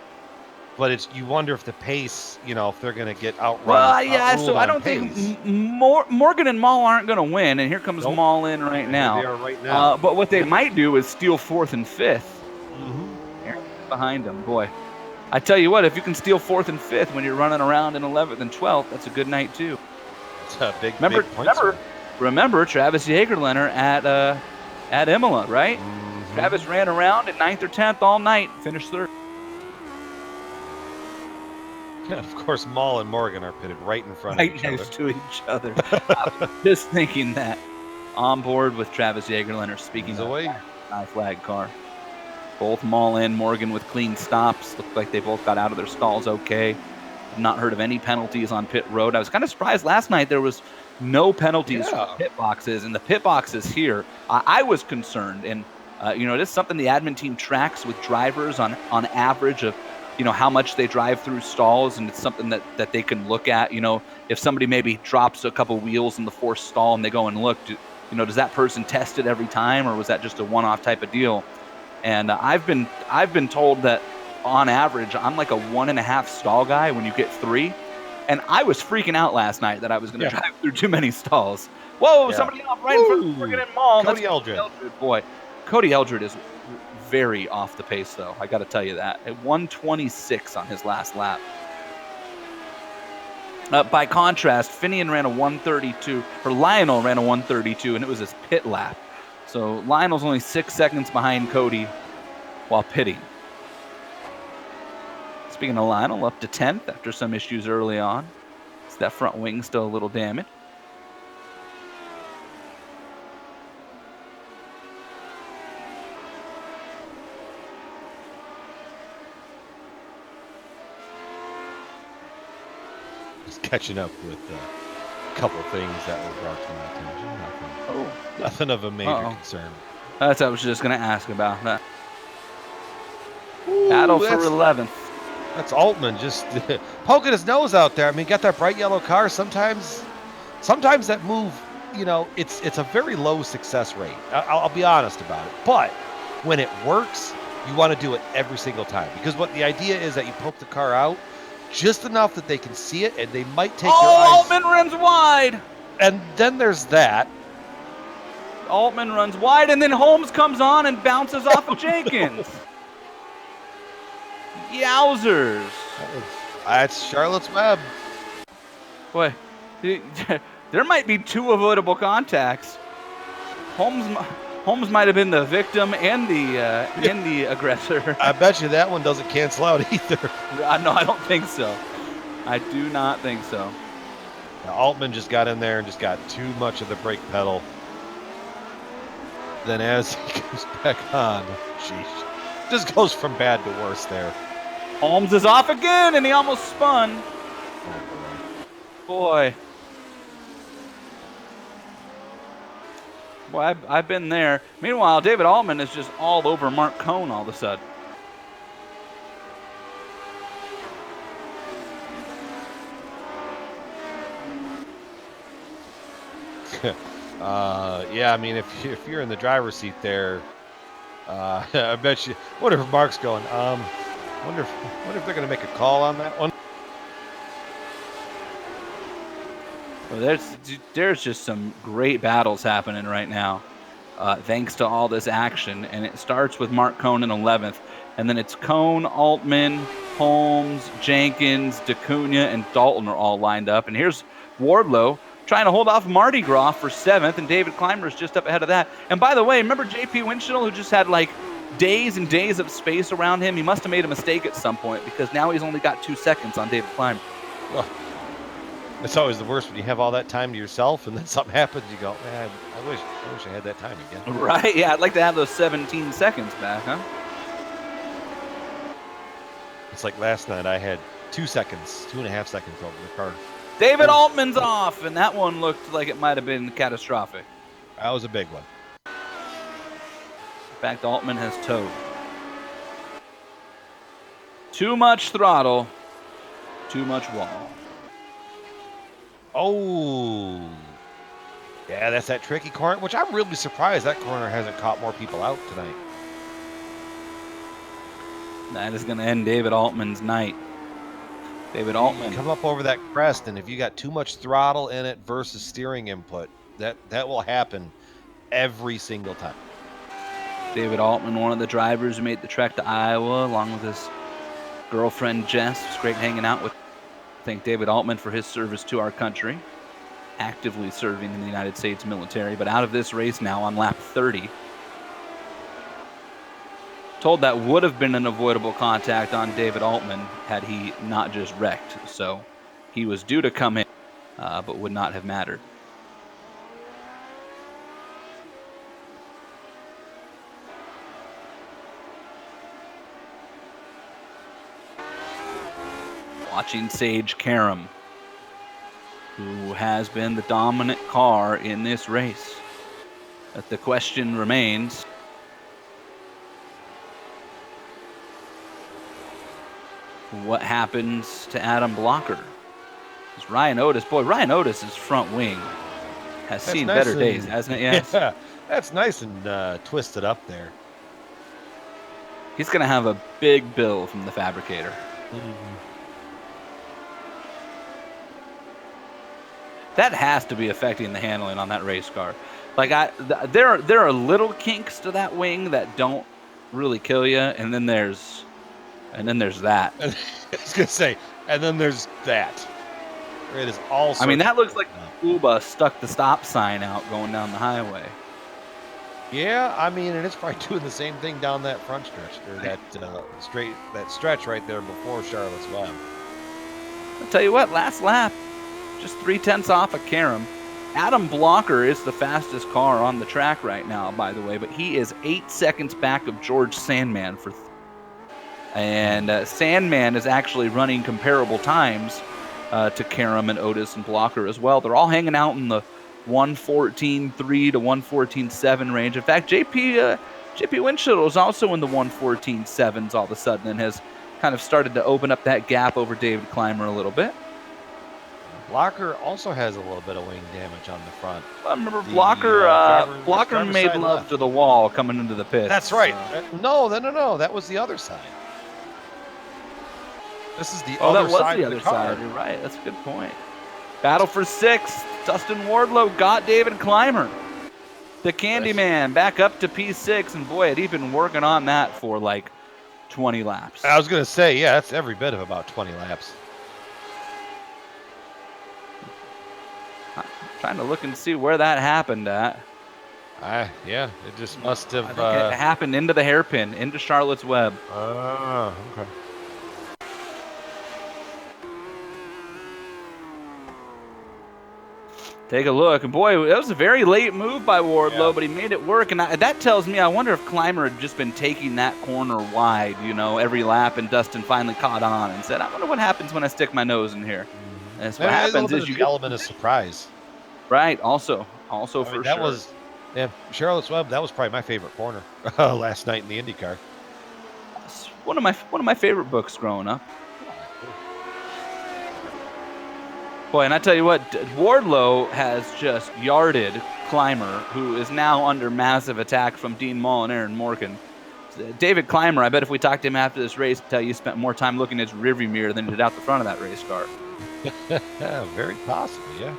But you wonder if the pace, if they're going to get outrun. Well, yeah, outruled so I on don't pace. think Morgan and Maul aren't going to win, and here comes Nope. Maul in right now. They are right now. But what they might do is steal 4th and 5th. Mhm. Behind them, boy. I tell you what, if you can steal 4th and 5th when you're running around in 11th and 12th, that's a good night too. It's a big point. Remember Travis Jagerlener at Imola, right? Mhm. Travis ran around at 9th or 10th all night, finished 3rd. Yeah, of course, Maul and Morgan are pitted right in front of Right each next other. to each other. I was just thinking that. On board with Travis Jagerlener, speaking He's of away. high flag car. Both Maul and Morgan with clean stops. Looked like they both got out of their stalls okay. I've not heard of any penalties on pit road. I was kind of surprised last night there was no penalties Yeah. for pit boxes. And the pit boxes here, I was concerned. And, this is something the admin team tracks with drivers on average of, how much they drive through stalls. And it's something that they can look at. If somebody maybe drops a couple wheels in the forced stall and they go and look, does that person test it every time, or was that just a one-off type of deal? And I've been told that on average, I'm like a 1.5 stall guy when you get 3. And I was freaking out last night that I was going to drive through too many stalls. Whoa, Yeah. somebody off right in front of the friggin' mall. Cody That's Eldred. Boy, Cody Eldred is very off the pace, though. I got to tell you that. At 126 on his last lap. By contrast, Finian ran a 132, or Lionel ran a 132, and it was his pit lap. So Lionel's only 6 seconds behind Cody while pitting. Speaking of Lionel, up to 10th after some issues early on. So that front wing still a little damaged. Just catching up with a couple things that were brought to my attention. Nothing of a major concern. That's what I was just going to ask about that. Battle for 11th. That's Altman just poking his nose out there. I mean, got that bright yellow car. Sometimes that move, you know, it's a very low success rate. I'll be honest about it. But when it works, you want to do it every single time, because what the idea is that you poke the car out just enough that they can see it, and they might take their eyes. Altman runs wide. And then there's that. Altman runs wide, and then Holmes comes on and bounces off of Jenkins. Yowzers. That's Charlotte's Web. Boy, there might be 2 avoidable contacts. Holmes might have been the victim and the aggressor. I bet you that one doesn't cancel out either. No, I don't think so. I do not think so. Now, Altman just got in there and just got too much of the brake pedal. Then as he goes back on, sheesh, just goes from bad to worse there. Holmes is off again, and he almost spun. Boy, I've been there. Meanwhile, David Altman is just all over Mark Cohn all of a sudden. Yeah, I mean, if you're in the driver's seat there, I bet you. Wonder if Mark's going. Wonder if they're going to make a call on that one. Well, there's just some great battles happening right now, thanks to all this action. And it starts with Mark Cohn in 11th, and then it's Cohn, Altman, Holmes, Jenkins, DeCunha, and Dalton are all lined up. And here's Wardlow trying to hold off Mardi Gras for 7th, and David Kleimer's just up ahead of that. And by the way, remember JP Winchell, who just had like days and days of space around him? He must have made a mistake at some point, because now he's only got 2 seconds on David Kleimer. Well, it's always the worst when you have all that time to yourself, and then something happens. You go, man, I wish I had that time again. Right? Yeah, I'd like to have those 17 seconds back, huh? It's like last night. I had 2 seconds, 2.5 seconds over the car. David Altman's off, and that one looked like it might have been catastrophic. That was a big one. In fact, Altman has towed. Too much throttle, too much wall. Oh, yeah, that's that tricky corner, which I'm really surprised that corner hasn't caught more people out tonight. That is going to end David Altman's night. David Altman. Come up over that crest, and if you got too much throttle in it versus steering input, that will happen every single time. David Altman, one of the drivers who made the trek to Iowa, along with his girlfriend Jess. It was great hanging out with. Thank David Altman for his service to our country, actively serving in the United States military, but out of this race now on lap 30. Told that would have been an avoidable contact on David Altman had he not just wrecked. So he was due to come in, but would not have mattered. Watching Sage Karam, who has been the dominant car in this race. But the question remains, what happens to Adam Blocker? Because Ryan Otis's front wing has seen nice better days, hasn't it? Yes. Yeah, that's nice and twisted up there. He's going to have a big bill from the fabricator. Mm-hmm. That has to be affecting the handling on that race car. Like there are little kinks to that wing that don't really kill you, and then there's that. I was gonna say, and then there's that. It is all. I mean, that looks like Uba stuck the stop sign out going down the highway. Yeah, I mean, and it's probably doing the same thing down that front stretch, or that stretch right there before Charlotte's Web. I'll tell you what, last lap, just 0.3 off of Karam. Adam Blocker is the fastest car on the track right now, by the way, but he is 8 seconds back of George Sandman and Sandman is actually running comparable times to Karam and Otis and Blocker as well. They're all hanging out in the 1:14.3 to 1:14.7 range. In fact, JP Chippy Winchell is also in the 1:14.7s all of a sudden and has kind of started to open up that gap over David Clymer a little bit. Blocker also has a little bit of wing damage on the front. I remember The, Blocker driver's made side love left. to the wall coming into the pit. That's right. No. That was the other side. This is the other That was side the of other the car. side. You're right. That's a good point. Battle for 6th. Dustin Wardlow got David Clymer. The Candyman back up to P6, and boy, had he been working on that for like 20 laps. I was going to say, yeah, that's every bit of about 20 laps. Trying to look and see where that happened at. Yeah, it just must have. I think it happened into the hairpin, into Charlotte's Web. Okay. Take a look, and boy, that was a very late move by Wardlow, Yeah. but he made it work, and that tells me, I wonder if Clymer had just been taking that corner wide, every lap, and Dustin finally caught on and said, I wonder what happens when I stick my nose in here. And that's what Maybe a happens little is bit you of get, the element of surprise. right, also I mean, for that sure. was, yeah, Charlotte's Web. That was probably my favorite corner last night in the IndyCar. It's one of my favorite books growing up. Boy, and I tell you what, Wardlow has just yarded Clymer, who is now under massive attack from Dean Mull and Aaron Morgan. David Clymer, I bet if we talked to him after this race, he'd tell you he spent more time looking at his rearview mirror than he did out the front of that race car. Yeah, very possible, yeah.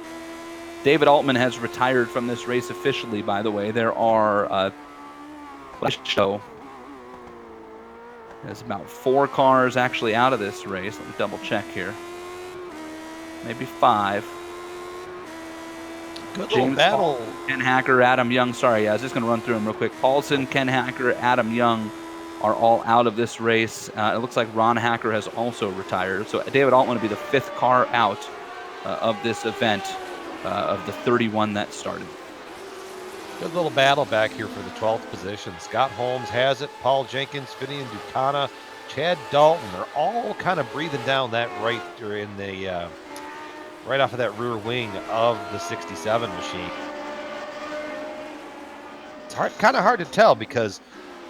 David Altman has retired from this race officially, by the way. There are, there's about 4 cars actually out of this race. Let me double check here. Maybe 5. Good little battle. Ken Hacker, Adam Young. Sorry, I was just going to run through them real quick. Paulson, Ken Hacker, Adam Young are all out of this race. It looks like Ron Hacker has also retired. So David Altman will be the 5th car out of this event of the 31 that started. Good little battle back here for the 12th position. Scott Holmes has it. Paul Jenkins, Finian Ducana, Chad Dalton. They're all kind of breathing down that right in the right off of that rear wing of the 67 machine. It's kind of hard to tell because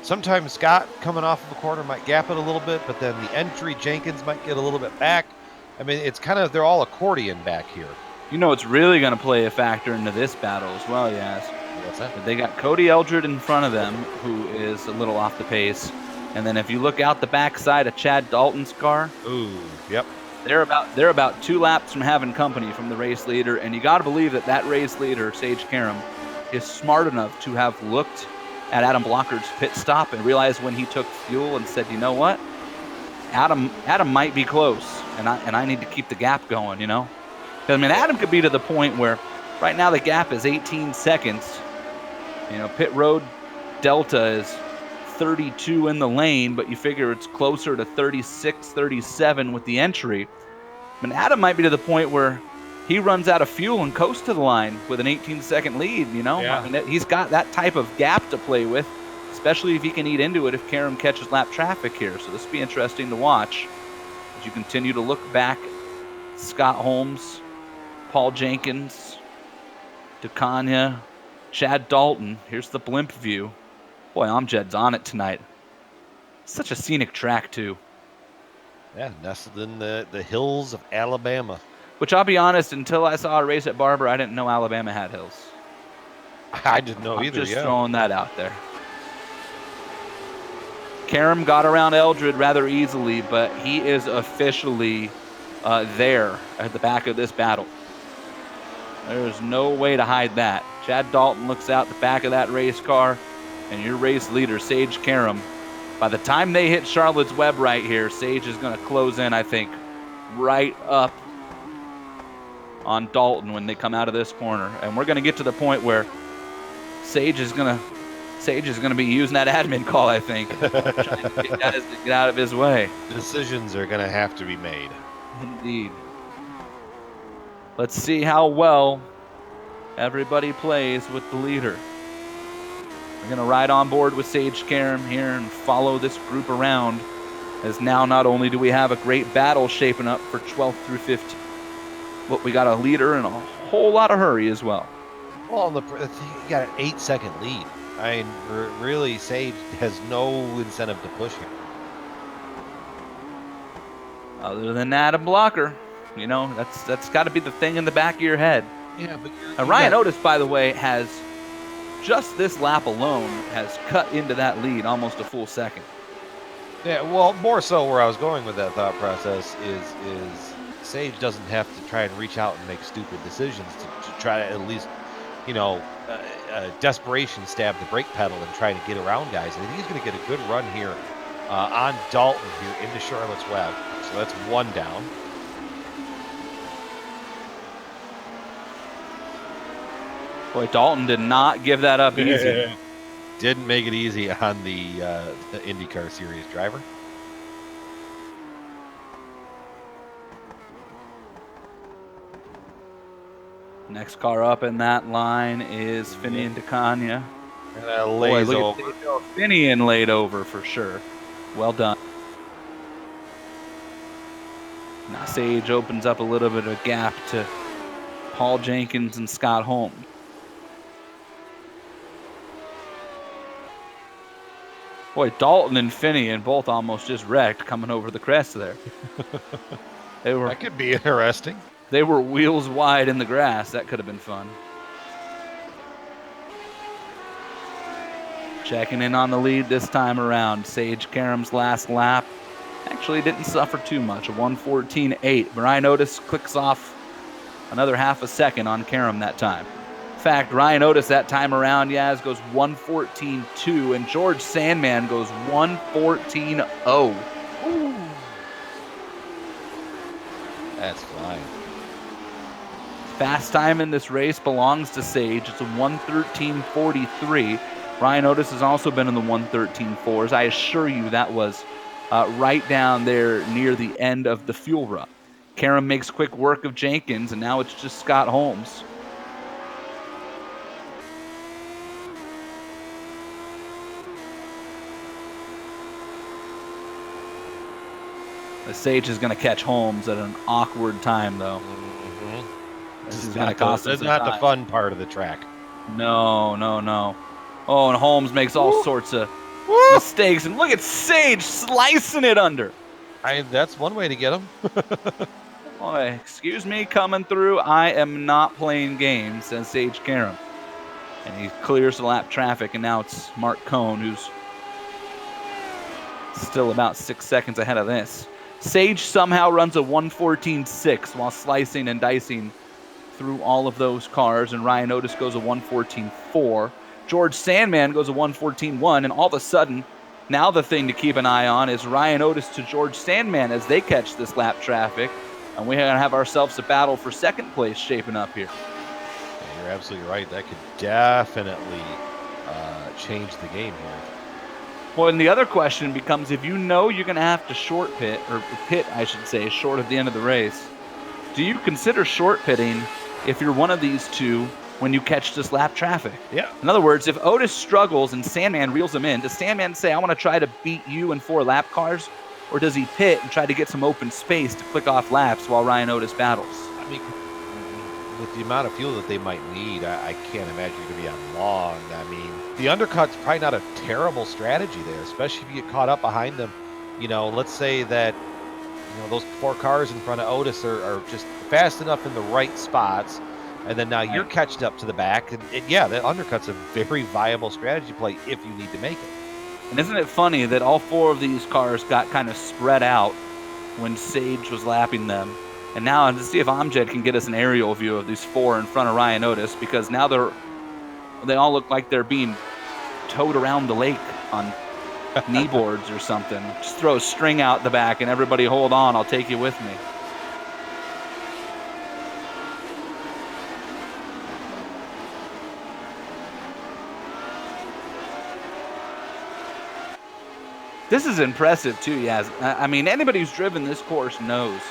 sometimes Scott coming off of a corner might gap it a little bit, but then the entry Jenkins might get a little bit back. I mean, it's kind of, they're all accordion back here. It's really going to play a factor into this battle as well, yes. What's that? They got Cody Eldred in front of them, who is a little off the pace. And then if you look out the backside of Chad Dalton's car, Ooh, yep. they're about 2 laps from having company from the race leader, and you got to believe that race leader, Sage Karam, is smart enough to have looked at Adam Blockard's pit stop and realized when he took fuel and said, you know what, Adam might be close, and I need to keep the gap going, Because, I mean, Adam could be to the point where right now the gap is 18 seconds. Pit road delta is 32 in the lane, but you figure it's closer to 36, 37 with the entry. I mean, Adam might be to the point where he runs out of fuel and coasts to the line with an 18-second lead, Yeah. I mean, he's got that type of gap to play with, especially if he can eat into it if Karam catches lap traffic here. So this will be interesting to watch as you continue to look back. Scott Holmes, Paul Jenkins, Ducana, Chad Dalton. Here's the blimp view. Boy, Amjed's on it tonight. Such a scenic track, too. Yeah, nestled in the hills of Alabama. Which I'll be honest, until I saw a race at Barber, I didn't know Alabama had hills. I didn't know I'm either, just yeah. throwing that out there. Karam got around Eldred rather easily, but he is officially there at the back of this battle. There's no way to hide that. Chad Dalton looks out the back of that race car, and your race leader, Sage Karam, by the time they hit Charlotte's Web right here, Sage is going to close in, I think, right up on Dalton when they come out of this corner. And we're going to get to the point where Sage is going to be using that admin call, I think, trying to get out of his way. Decisions are going to have to be made. Indeed. Let's see how well everybody plays with the leader. We're going to ride on board with Sage Karam here and follow this group around, as now not only do we have a great battle shaping up for 12th through 15th, but we got a leader in a whole lot of hurry as well. Well, you got an 8-second lead. I mean, really, Sage has no incentive to push here. Other than that, a blocker. You know, that's got to be the thing in the back of your head. Yeah, but Ryan Otis, by the way, has just this lap alone has cut into that lead almost a full second. Yeah, well, more so where I was going with that thought process is Sage doesn't have to try and reach out and make stupid decisions to try to at least, desperation stab the brake pedal and try to get around guys. I think he's going to get a good run here on Dalton here into Charlotte's Web. So that's one down. Boy, Dalton did not give that up easy. Didn't make it easy on the IndyCar Series driver. Next car up in that line is Finian DeCania. And that lays over. Finian laid over for sure. Well done. Now Sage opens up a little bit of a gap to Paul Jenkins and Scott Holmes. Boy, Dalton and Finian both almost just wrecked coming over the crest there. That could be interesting. They were wheels wide in the grass. That could have been fun. Checking in on the lead this time around. Sage Karam's last lap actually didn't suffer too much. A 1:14.8. Ryan Otis clicks off another half a second on Karam that time. In fact, Ryan Otis that time around, Yaz, goes 1:14.2, and George Sandman goes 1:14.0. Ooh. That's fine. Fast time in this race belongs to Sage. It's a 1:13.43. Ryan Otis has also been in the 1:13.4s. I assure you that was right down there near the end of the fuel run. Karam makes quick work of Jenkins, and now it's just Scott Holmes. The Sage is going to catch Holmes at an awkward time, though. Mm-hmm. This is going to cost us some time. That's not the fun part of the track. No. Oh, and Holmes makes all sorts of mistakes. And look at Sage slicing it under. That's one way to get him. Boy, excuse me coming through. I am not playing games, says Sage Karam. And he clears the lap traffic, and now it's Mark Cohn, who's still about 6 seconds ahead of this. Sage somehow runs a 1:14.6 while slicing and dicing through all of those cars, and Ryan Otis goes a 1:14.4. George Sandman goes a 1:14.1, and all of a sudden, now the thing to keep an eye on is Ryan Otis to George Sandman as they catch this lap traffic, and we're going to have ourselves a battle for second place shaping up here. Yeah, you're absolutely right. That could definitely change the game here. Well, and the other question becomes, if you know you're going to have to short pit, or pit, I should say, short at the end of the race, do you consider short pitting if you're one of these two when you catch this lap traffic? Yeah. In other words, if Otis struggles and Sandman reels him in, does Sandman say, I want to try to beat you in 4 lap cars? Or does he pit and try to get some open space to click off laps while Ryan Otis battles? I mean, with the amount of fuel that they might need, I can't imagine you're going to be on long. I mean, the undercut's probably not a terrible strategy there, especially if you get caught up behind them. You know, let's say that those 4 cars in front of Otis are just fast enough in the right spots, and then now you're catched up to the back, and yeah, that undercut's a very viable strategy play if you need to make it. And isn't it funny that all 4 of these cars got kind of spread out when Sage was lapping them? And now to see if Amjad can get us an aerial view of these 4 in front of Ryan Otis, because now they all look like they're being towed around the lake on knee boards or something. Just throw a string out the back and everybody hold on, I'll take you with me. This is impressive too, Yaz. I mean, anybody who's driven this course knows.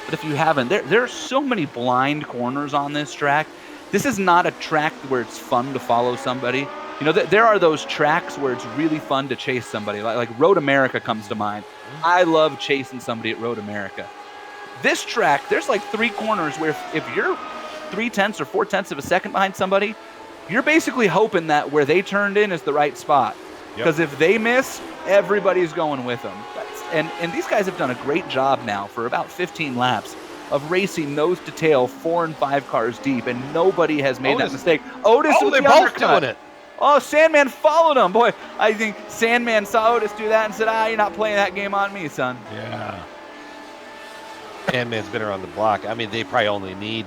But if you haven't, there are so many blind corners on this track. This is not a track where it's fun to follow somebody. There are those tracks where it's really fun to chase somebody. Like Road America comes to mind. I love chasing somebody at Road America. This track, there's like 3 corners where if you're 0.3 or 0.4 of a second behind somebody, you're basically hoping that where they turned in is the right spot. Because if they miss, everybody's going with them. And these guys have done a great job now for about 15 laps of racing nose to tail 4 and 5 cars deep, and nobody has made that mistake. Otis with they're the both undercut. doing it. Oh, Sandman followed him. Boy, I think Sandman saw Otis do that and said, you're not playing that game on me, son. Yeah. Sandman's been around the block. I mean, they probably only need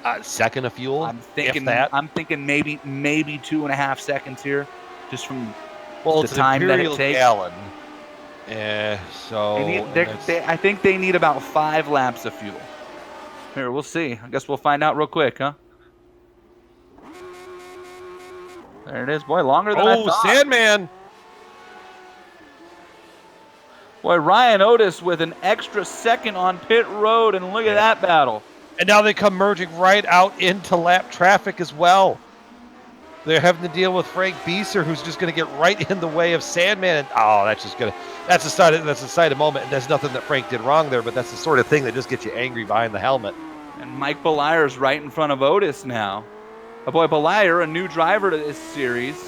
a second of fuel. I'm thinking maybe 2.5 seconds here, just from the time that it takes. Gallon. I think they need about 5 laps of fuel. Here, we'll see. I guess we'll find out real quick, huh? There it is. Boy, longer than I thought. Sandman! Boy, Ryan Otis with an extra second on pit road, and look at that battle. And now they come merging right out into lap traffic as well. They're having to deal with Frank Beeser, who's just going to get right in the way of Sandman. And, that's a exciting moment. And there's nothing that Frank did wrong there, but that's the sort of thing that just gets you angry behind the helmet. And Mike Belier's right in front of Otis now. Boy, Belier, a new driver to this series,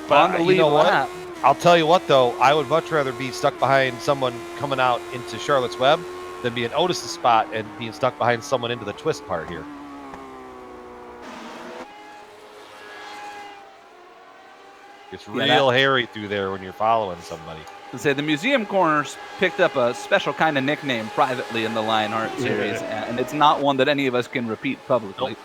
on the lead lap. I'll tell you what, though, I would much rather be stuck behind someone coming out into Charlotte's Web than be in Otis's spot and being stuck behind someone into the twist part here. It's real hairy through there when you're following somebody. The Museum Corners picked up a special kind of nickname privately in the Lionheart series, and it's not one that any of us can repeat publicly. Nope.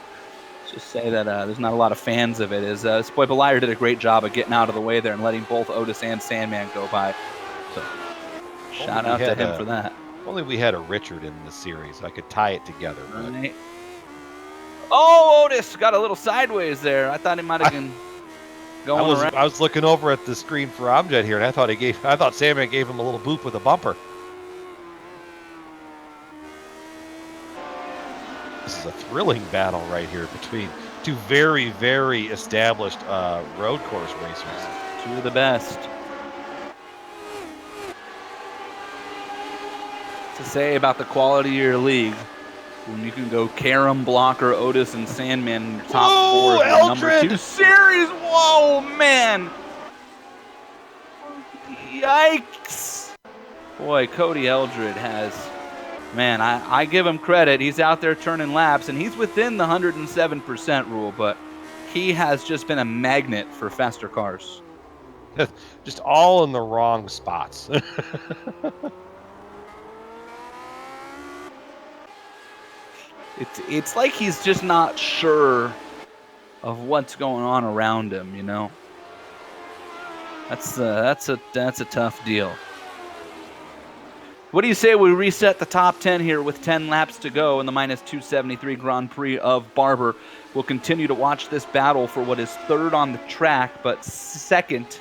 Just say that there's not a lot of fans of it. Boy, Belier did a great job of getting out of the way there and letting both Otis and Sandman go by. So, shout out to him for that. If only we had a Richard in the series. I could tie it together. Right. Oh, Otis got a little sideways there. I thought he might have been going around. I was looking over at the screen for Amjad here, and I thought Sandman gave him a little boop with a bumper. This is a thrilling battle right here between two very, very established road course racers. Two of the best. To say about the quality of your league, when you can go Karam, Blocker, Otis, and Sandman in your top 4 of the number 2 series. Whoa, man! Yikes! Boy, Cody Eldred has... Man, I give him credit. He's out there turning laps, and he's within the 107% rule, but he has just been a magnet for faster cars. Just all in the wrong spots. It's like he's just not sure of what's going on around him, you know? That's a tough deal. What do you say we reset the top 10 here with 10 laps to go in the -273 Grand Prix of Barber? We'll continue to watch this battle for what is third on the track, but second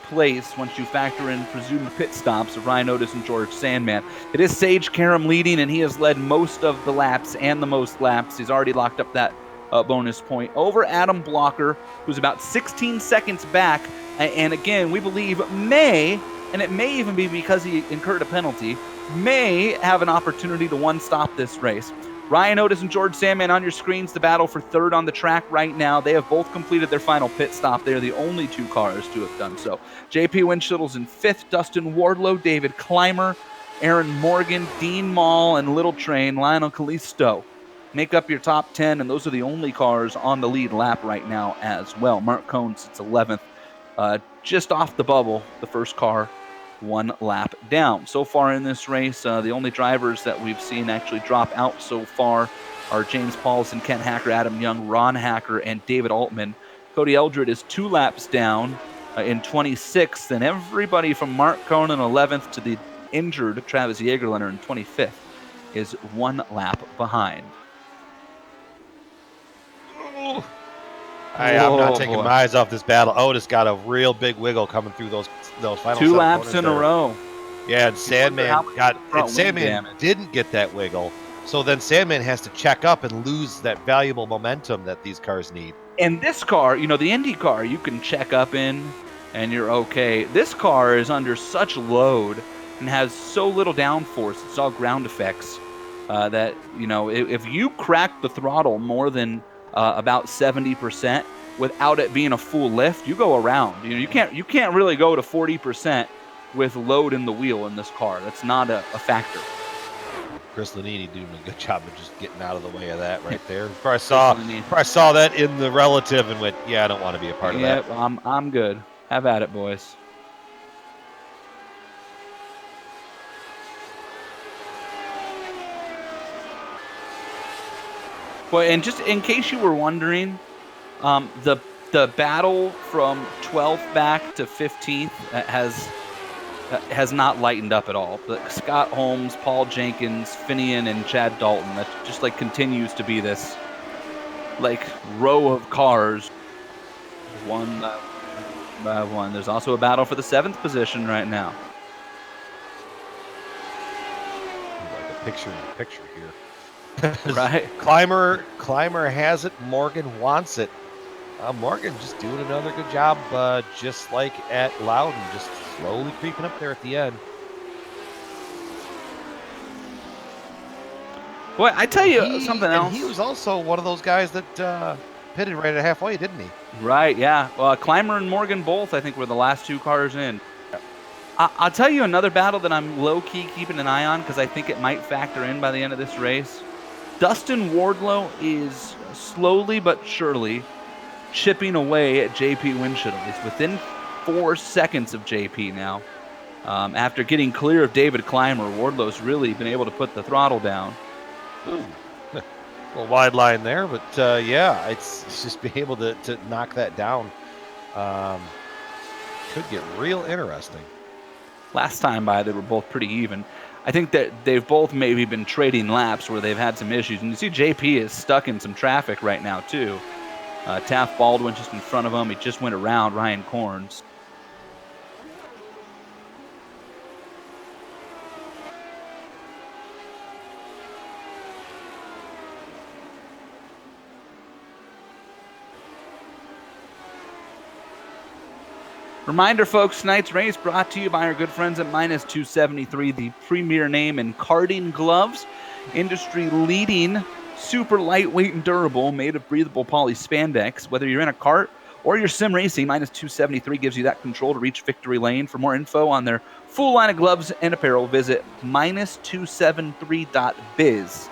place once you factor in presumed pit stops of Ryan Otis and George Sandman. It is Sage Karam leading, and he has led most of the laps and the most laps. He's already locked up that bonus point over Adam Blocker, who's about 16 seconds back, and again, we believe and it may even be because he incurred a penalty, may have an opportunity to one-stop this race. Ryan Otis and George Sandman on your screens, the battle for third on the track right now. They have both completed their final pit stop. They are the only 2 cars to have done so. JP Winchell's in 5th, Dustin Wardlow, David Clymer, Aaron Morgan, Dean Mall, and Little Train, Lionel Callisto make up your top 10, and those are the only cars on the lead lap right now as well. Mark Cohn sits 11th, just off the bubble, the first car 1 lap down. So far in this race, the only drivers that we've seen actually drop out so far are James Paulson, Ken Hacker, Adam Young, Ron Hacker, and David Altman. Cody Eldred is 2 laps down in 26th, and everybody from Mark Cohn in 11th to the injured Travis Jaegerleiner in 25th is 1 lap behind. I'm not taking my eyes off this battle. Otis got a real big wiggle coming through those final 2 laps in a row. Yeah, and Sandman didn't get that wiggle. So then Sandman has to check up and lose that valuable momentum that these cars need. And this car, the Indy car, you can check up in and you're okay. This car is under such load and has so little downforce. It's all ground effects that, if you crack the throttle more than about 70%, without it being a full lift, you go around. You can't really go to 40% with load in the wheel in this car. That's not a factor. Chris Lanini doing a good job of just getting out of the way of that right there. Probably saw that in the relative and went, yeah, I don't want to be a part of that. I'm good. Have at it, boys. Well, and just in case you were wondering, the battle from 12th back to 15th has not lightened up at all. But Scott Holmes, Paul Jenkins, Finian, and Chad Dalton, that just like continues to be this like row of cars, one by one. There's also a battle for the 7th position right now. Like a picture in the picture here. Right. Climber has it. Morgan wants it. Morgan just doing another good job, just like at Loudon, just slowly creeping up there at the end. Boy, I tell you something else. He was also one of those guys that pitted right at halfway, didn't he? Right, yeah. Well, Climber and Morgan both, I think, were the last 2 cars in. I'll tell you another battle that I'm low-key keeping an eye on because I think it might factor in by the end of this race. Dustin Wardlow is slowly but surely chipping away at JP Winchell. He's within 4 seconds of JP now. After getting clear of David Clymer, Wardlow's really been able to put the throttle down. Ooh. A little wide line there, but yeah, it's just being able to knock that down. Could get real interesting. Last time by, they were both pretty even. I think that they've both maybe been trading laps where they've had some issues. And you see JP is stuck in some traffic right now, too. Taft Baldwin just in front of him. He just went around Ryan Corns. Reminder, folks, tonight's race brought to you by our good friends at Minus 273, the premier name in karting gloves. Industry-leading, super lightweight and durable, made of breathable poly spandex. Whether you're in a kart or you're sim racing, Minus 273 gives you that control to reach victory lane. For more info on their full line of gloves and apparel, visit minus273.biz.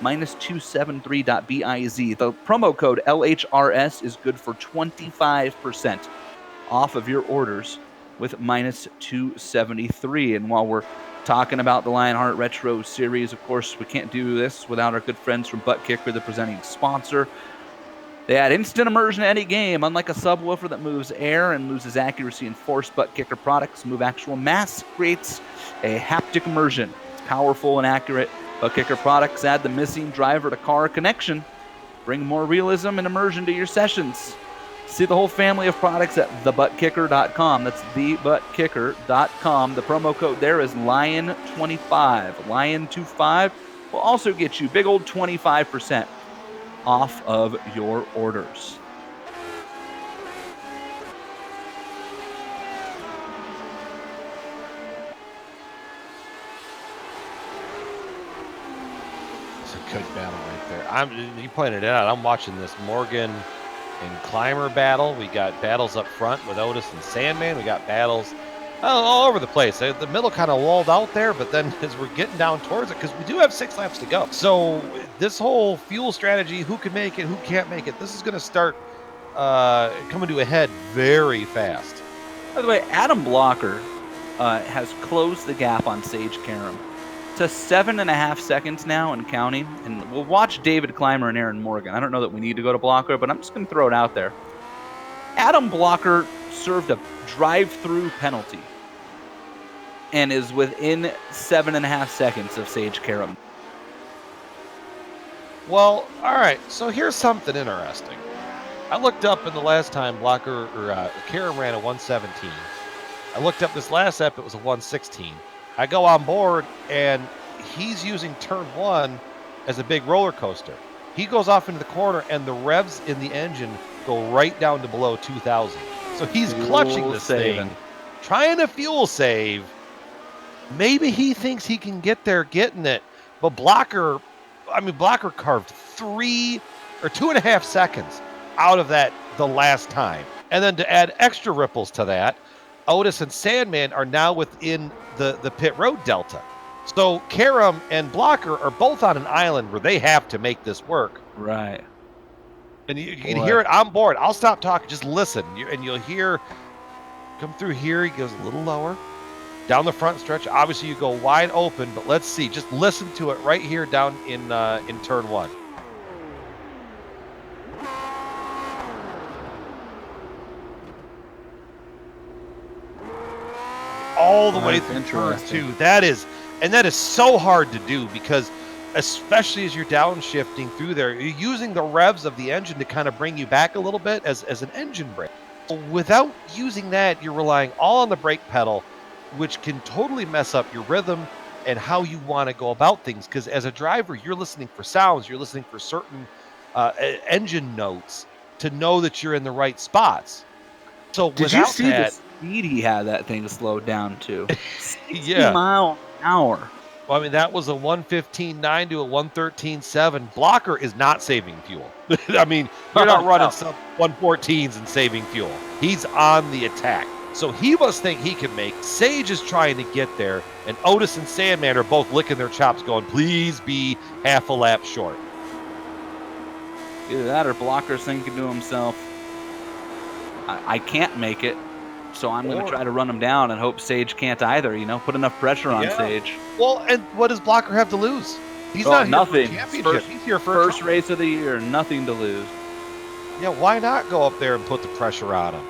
Minus273.biz. The promo code LHRS is good for 25% off of your orders with Minus 273. And while we're talking about the Lionheart Retro Series, of course, we can't do this without our good friends from Butt Kicker, the presenting sponsor. They add instant immersion to any game. Unlike a subwoofer that moves air and loses accuracy in force, Butt Kicker products move actual mass, creates a haptic immersion. It's powerful and accurate. Butt Kicker products add the missing driver-to-car connection. Bring more realism and immersion to your sessions. See the whole family of products at thebuttkicker.com. That's thebuttkicker.com. The promo code there is LION25. LION25 will also get you big old 25% off of your orders. It's a good battle right there. You pointed it out. I'm watching this Morgan and Climber battle. We got battles up front with Otis and Sandman. We got battles all over the place. The middle kind of walled out there, but then as we're getting down towards it, because we do have 6 laps to go. So this whole fuel strategy, who can make it, who can't make it, this is going to start coming to a head very fast. By the way, Adam Blocker has closed the gap on Sage Karam to 7.5 seconds now and counting. And we'll watch David Clymer and Aaron Morgan. I don't know that we need to go to Blocker, but I'm just going to throw it out there. Adam Blocker served a drive-through penalty and is within 7.5 seconds of Sage Karam. Well, all right. So here's something interesting. I looked up in the last time Blocker or Karam ran a 117. I looked up this last step, it was a 116. I go on board, and he's using turn 1 as a big roller coaster. He goes off into the corner, and the revs in the engine go right down to below 2,000. So he's clutching this thing, trying to fuel save. Maybe he thinks he can get there getting it, but Blocker carved 2.5 seconds out of that the last time. And then to add extra ripples to that, Otis and Sandman are now within the pit road delta. So Karam and Blocker are both on an island where they have to make this work. Right. And you can hear it on board. I'll stop talking. Just listen. And you'll hear, come through here. He goes a little lower. Down the front stretch. Obviously, you go wide open. But let's see. Just listen to it right here down in turn 1. All the way through turn 2. That is so hard to do because especially as you're downshifting through there, you're using the revs of the engine to kind of bring you back a little bit as an engine brake. Without using that, you're relying all on the brake pedal, which can totally mess up your rhythm and how you want to go about things. Because as a driver, you're listening for sounds, you're listening for certain engine notes to know that you're in the right spots. So did you see the speed he had that thing slowed down to? 60 mile an hour. Well, I mean, that was a 115.9 to a 113.7. Blocker is not saving fuel. I mean, you're not running some 114s and saving fuel. He's on the attack. So he must think he can make. Sage is trying to get there, and Otis and Sandman are both licking their chops going, please be half a lap short. Either that or Blocker's thinking to himself, I can't make it. So I'm going to try to run him down and hope Sage can't either, put enough pressure on Sage. Well, and what does Blocker have to lose? He's not nothing. Here for a championship. He's here for first race of the year, nothing to lose. Yeah, why not go up there and put the pressure on him?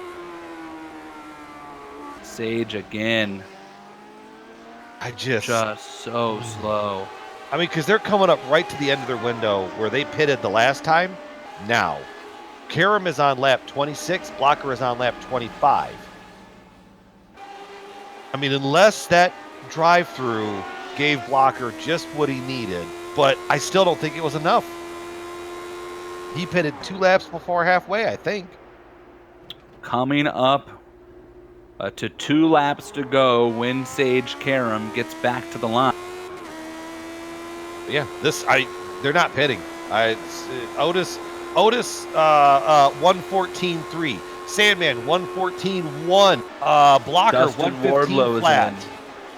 Sage again. Just so slow. I mean, because they're coming up right to the end of their window where they pitted the last time. Now, Karam is on lap 26. Blocker is on lap 25. I mean, unless that drive-through gave Blocker just what he needed, but I still don't think it was enough. He pitted 2 laps before halfway, I think. Coming up to 2 laps to go when Sage Karam gets back to the line. Yeah, they're not pitting. Otis 114.3. Sandman 114.1. Blocker Dustin 115 flat.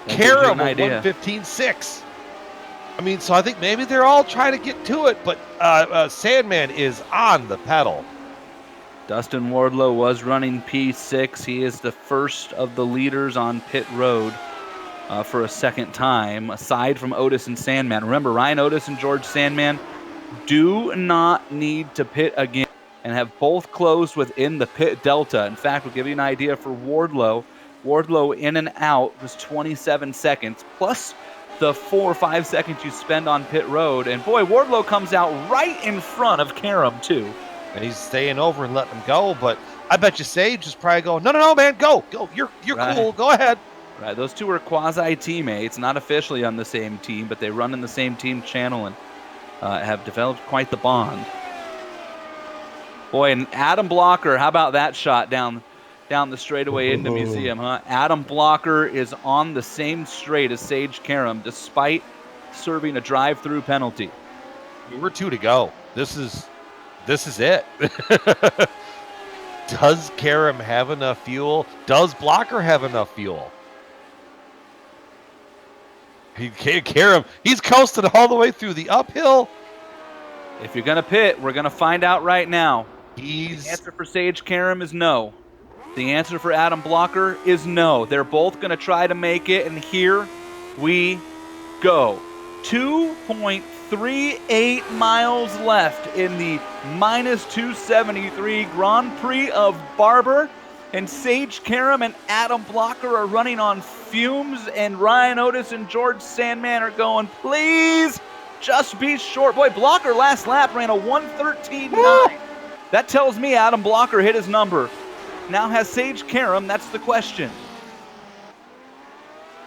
Karam 115.6. I mean, so I think maybe they're all trying to get to it, but Sandman is on the pedal. Dustin Wardlow was running P6. He is the first of the leaders on pit road for a second time, aside from Otis and Sandman. Remember, Ryan Otis and George Sandman do not need to pit again and have both closed within the pit delta. In fact, we'll give you an idea for Wardlow. Wardlow in and out was 27 seconds, plus the 4 or 5 seconds you spend on pit road. And boy, Wardlow comes out right in front of Karam, too. And he's staying over and letting him go, but I bet you Sage is probably going, no, man, go. You're right. Cool, go ahead. Right, those two are quasi-teammates, not officially on the same team, but they run in the same team channel and have developed quite the bond. Boy, and Adam Blocker, how about that shot down the straightaway into Museum, huh? Adam Blocker is on the same straight as Sage Karam, despite serving a drive-through penalty. We're 2 to go. This is it. Does Karam have enough fuel? Does Blocker have enough fuel? Karam, he's coasting all the way through the uphill. If you're going to pit, we're going to find out right now. The answer for Sage Karam is no. The answer for Adam Blocker is no. They're both going to try to make it, and here we go. 2.38 miles left in the minus 273 Grand Prix of Barber, and Sage Karam and Adam Blocker are running on fumes, and Ryan Otis and George Sandman are going, please just be short. Boy, Blocker last lap ran a 113.9. That tells me Adam Blocker hit his number. Now has Sage Karam, that's the question.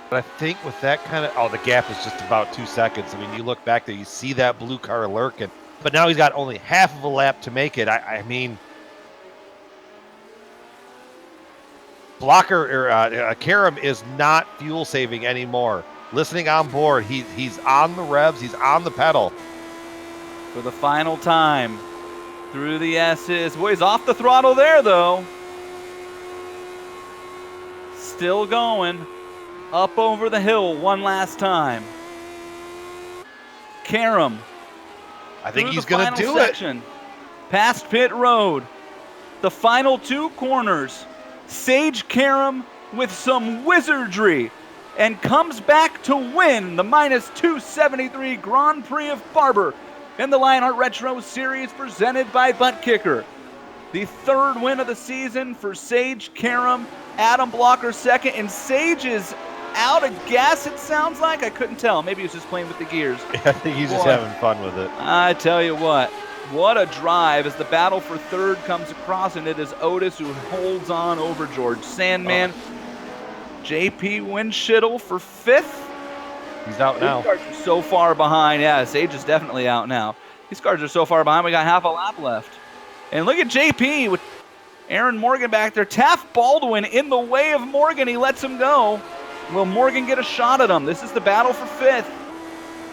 But I think with that kind of, the gap is just about 2 seconds. I mean, you look back there, you see that blue car lurking. But now he's got only half of a lap to make it. I mean, Blocker or Karam is not fuel saving anymore. Listening on board, he's on the revs, he's on the pedal. For the final time, Through the S's. Boy, he's off the throttle there, though. Still going. Up over the hill one last time. Karam. I think he's going to do it. Past pit road. The final 2 corners. Sage Karam with some wizardry and comes back to win the -273 Grand Prix of Barber in the Lionheart Retro Series presented by Butt Kicker. The 3rd win of the season for Sage Karam. Adam Blocker 2nd, and Sage is out of gas, it sounds like. I couldn't tell. Maybe he was just playing with the gears. I think he's just having fun with it. I tell you what a drive as the battle for 3rd comes across, and it is Otis who holds on over George Sandman. JP Winshittle for 5th. He's out now. These cars are so far behind. Yeah, Sage is definitely out now. These cars are so far behind, we got half a lap left. And look at JP with Aaron Morgan back there. Taft Baldwin in the way of Morgan. He lets him go. Will Morgan get a shot at him? This is the battle for 5th.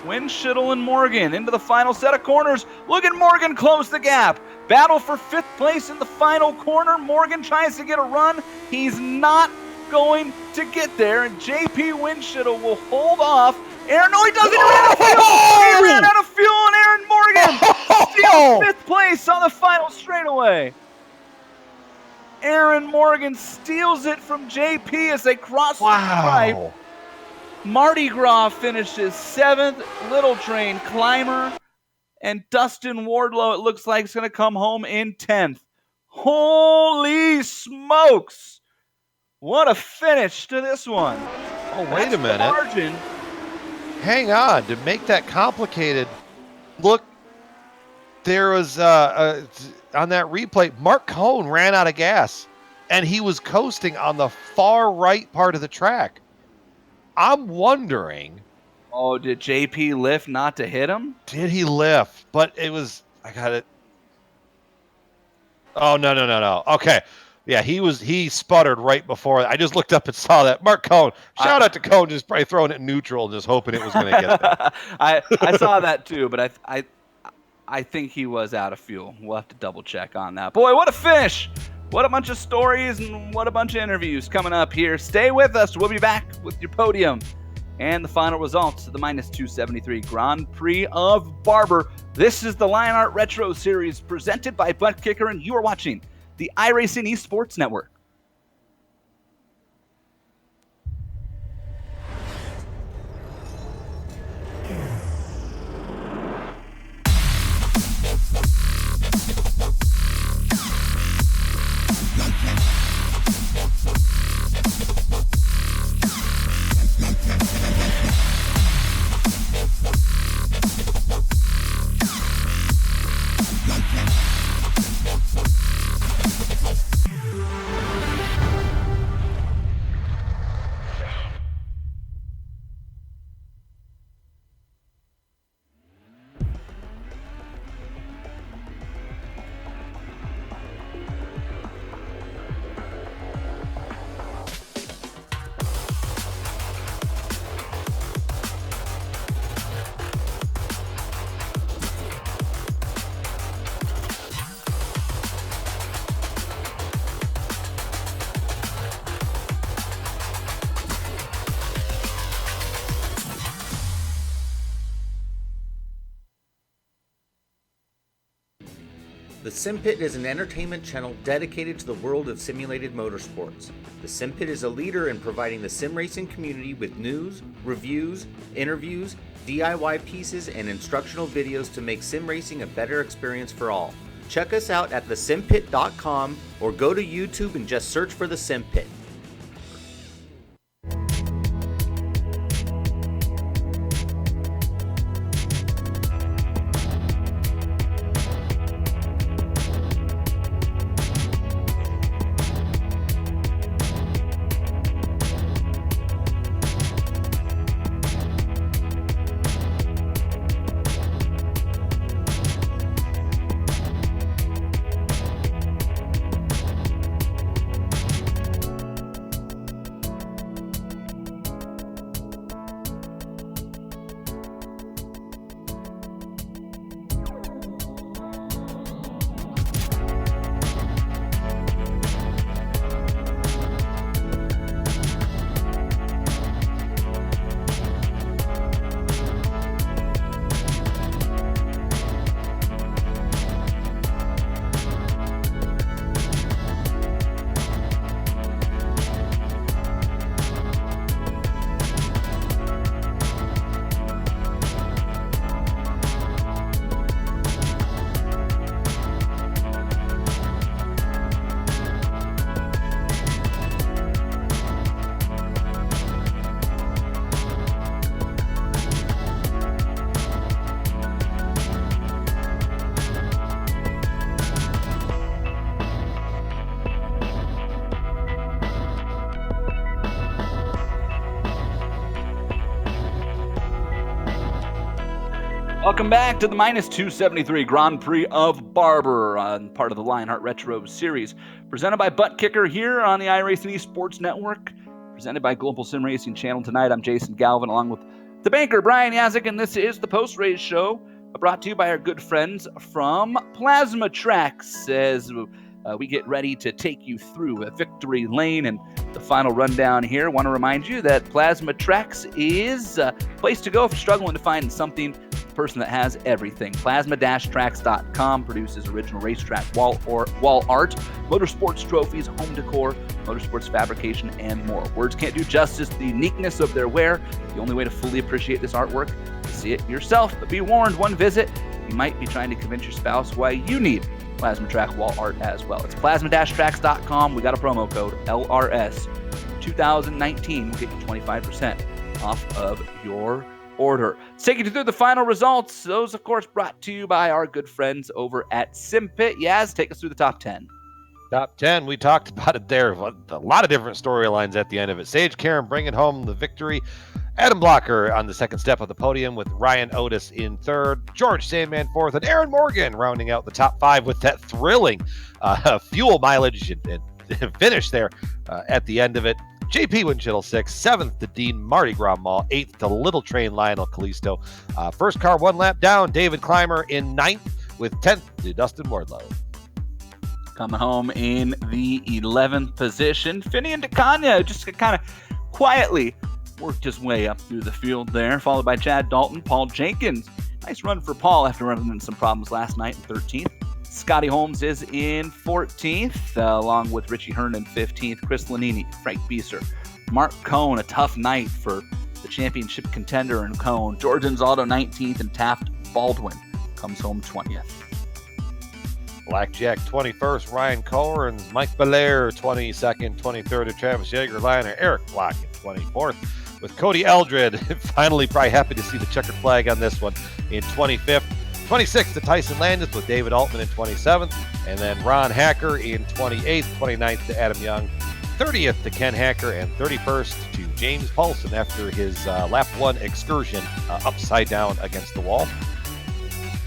Winshittle and Morgan into the final set of corners. Look at Morgan close the gap. Battle for 5th place in the final corner. Morgan tries to get a run. He's not going to get there, and JP Winshittle will hold off. Aaron, no, he doesn't. He ran out of fuel. He ran out of fuel, and Aaron Morgan steals 5th place on the final straightaway. Aaron Morgan steals it from JP as they cross the stripe. Mardi Gras finishes 7th. Little Train Climber and Dustin Wardlow, it looks like, is going to come home in 10th. Holy smokes! What a finish to this one. Oh, wait a minute. Margin. Hang on. To make that complicated, look, there was, on that replay, Mark Cohn ran out of gas, and he was coasting on the far right part of the track. I'm wondering. Oh, did JP lift not to hit him? Did he lift? But it was, I got it. Oh, no. Okay. Yeah, he sputtered right before. I just looked up and saw that. Mark Cohn. Shout out to Cohn, just probably throwing it neutral, just hoping it was going to get there. I saw that too, but I think he was out of fuel. We'll have to double check on that. Boy, what a finish. What a bunch of stories and what a bunch of interviews coming up here. Stay with us. We'll be back with your podium and the final results of the -273 Grand Prix of Barber. This is the Lionheart Retro Series presented by Butt Kicker, and you are watching the iRacing Esports Network. The Sim Pit is an entertainment channel dedicated to the world of simulated motorsports. The Sim Pit is a leader in providing the sim racing community with news, reviews, interviews, DIY pieces, and instructional videos to make sim racing a better experience for all. Check us out at thesimpit.com or go to YouTube and just search for The Sim Pit. Welcome back to the minus 273 Grand Prix of Barber on part of the Lionheart Retro Series, presented by Butt Kicker here on the iRacing Esports Network, presented by Global Sim Racing Channel. Tonight, I'm Jason Galvin along with the banker, Brian Yazik, and this is the post-race show brought to you by our good friends from Plasma Tracks as we get ready to take you through a victory lane and the final rundown here. Want to remind you that Plasma Tracks is a place to go if you're struggling to find something, person that has everything. Plasma-tracks.com produces original racetrack wall art, motorsports trophies, home decor, motorsports fabrication, and more. Words can't do justice to the uniqueness of their wear. The only way to fully appreciate this artwork is to see it yourself. But be warned, one visit, you might be trying to convince your spouse why you need Plasma Track wall art as well. It's plasma-tracks.com. We got a promo code LRS 2019. We'll get you 25% off of your order. Let's take you through the final results. Those, of course, brought to you by our good friends over at SimPit. Yaz, take us through the top 10. Top 10, we talked about it there. A lot of different storylines at the end of it. Sage Karam bringing home the victory. Adam Blocker on the second step of the podium with Ryan Otis in third. George Sandman fourth. And Aaron Morgan rounding out the top 5 with that thrilling fuel mileage and finish there at the end of it. JP Winchittle 6th, 7th to Dean Marty Grommal, 8th to Little Train Lionel Kalisto. First car one lap down, David Clymer in 9th with 10th to Dustin Wardlow. Coming home in the 11th position, Finian DeCania just kind of quietly worked his way up through the field there, followed by Chad Dalton, Paul Jenkins. Nice run for Paul after running into some problems last night in 13th. Scotty Holmes is in 14th, along with Richie Hearn in 15th, Chris Lanini, Frank Bieser, Mark Cohn, a tough night for the championship contender in Cohn, George Anzaldo 19th, and Taft Baldwin comes home 20th. Blackjack 21st, Ryan Collins, Mike Belair 22nd, 23rd to Travis Yeager, Liner, Eric Block in 24th, with Cody Eldred, finally probably happy to see the checkered flag on this one, in 25th. 26th to Tyson Landis with David Altman in 27th, and then Ron Hacker in 28th, 29th to Adam Young, 30th to Ken Hacker, and 31st to James Paulson after his lap 1 excursion upside down against the wall.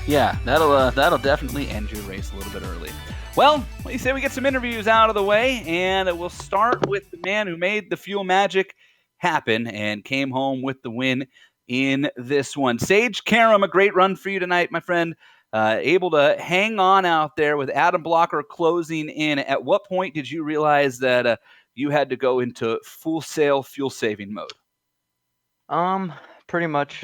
Yeah, that'll definitely end your race a little bit early. Well, what do you say we get some interviews out of the way, and we'll start with the man who made the fuel magic happen and came home with the win in this one. Sage Karam, a great run for you tonight, my friend. Able to hang on out there with Adam Blocker closing in. At what point did you realize that you had to go into full sail fuel saving mode? Pretty much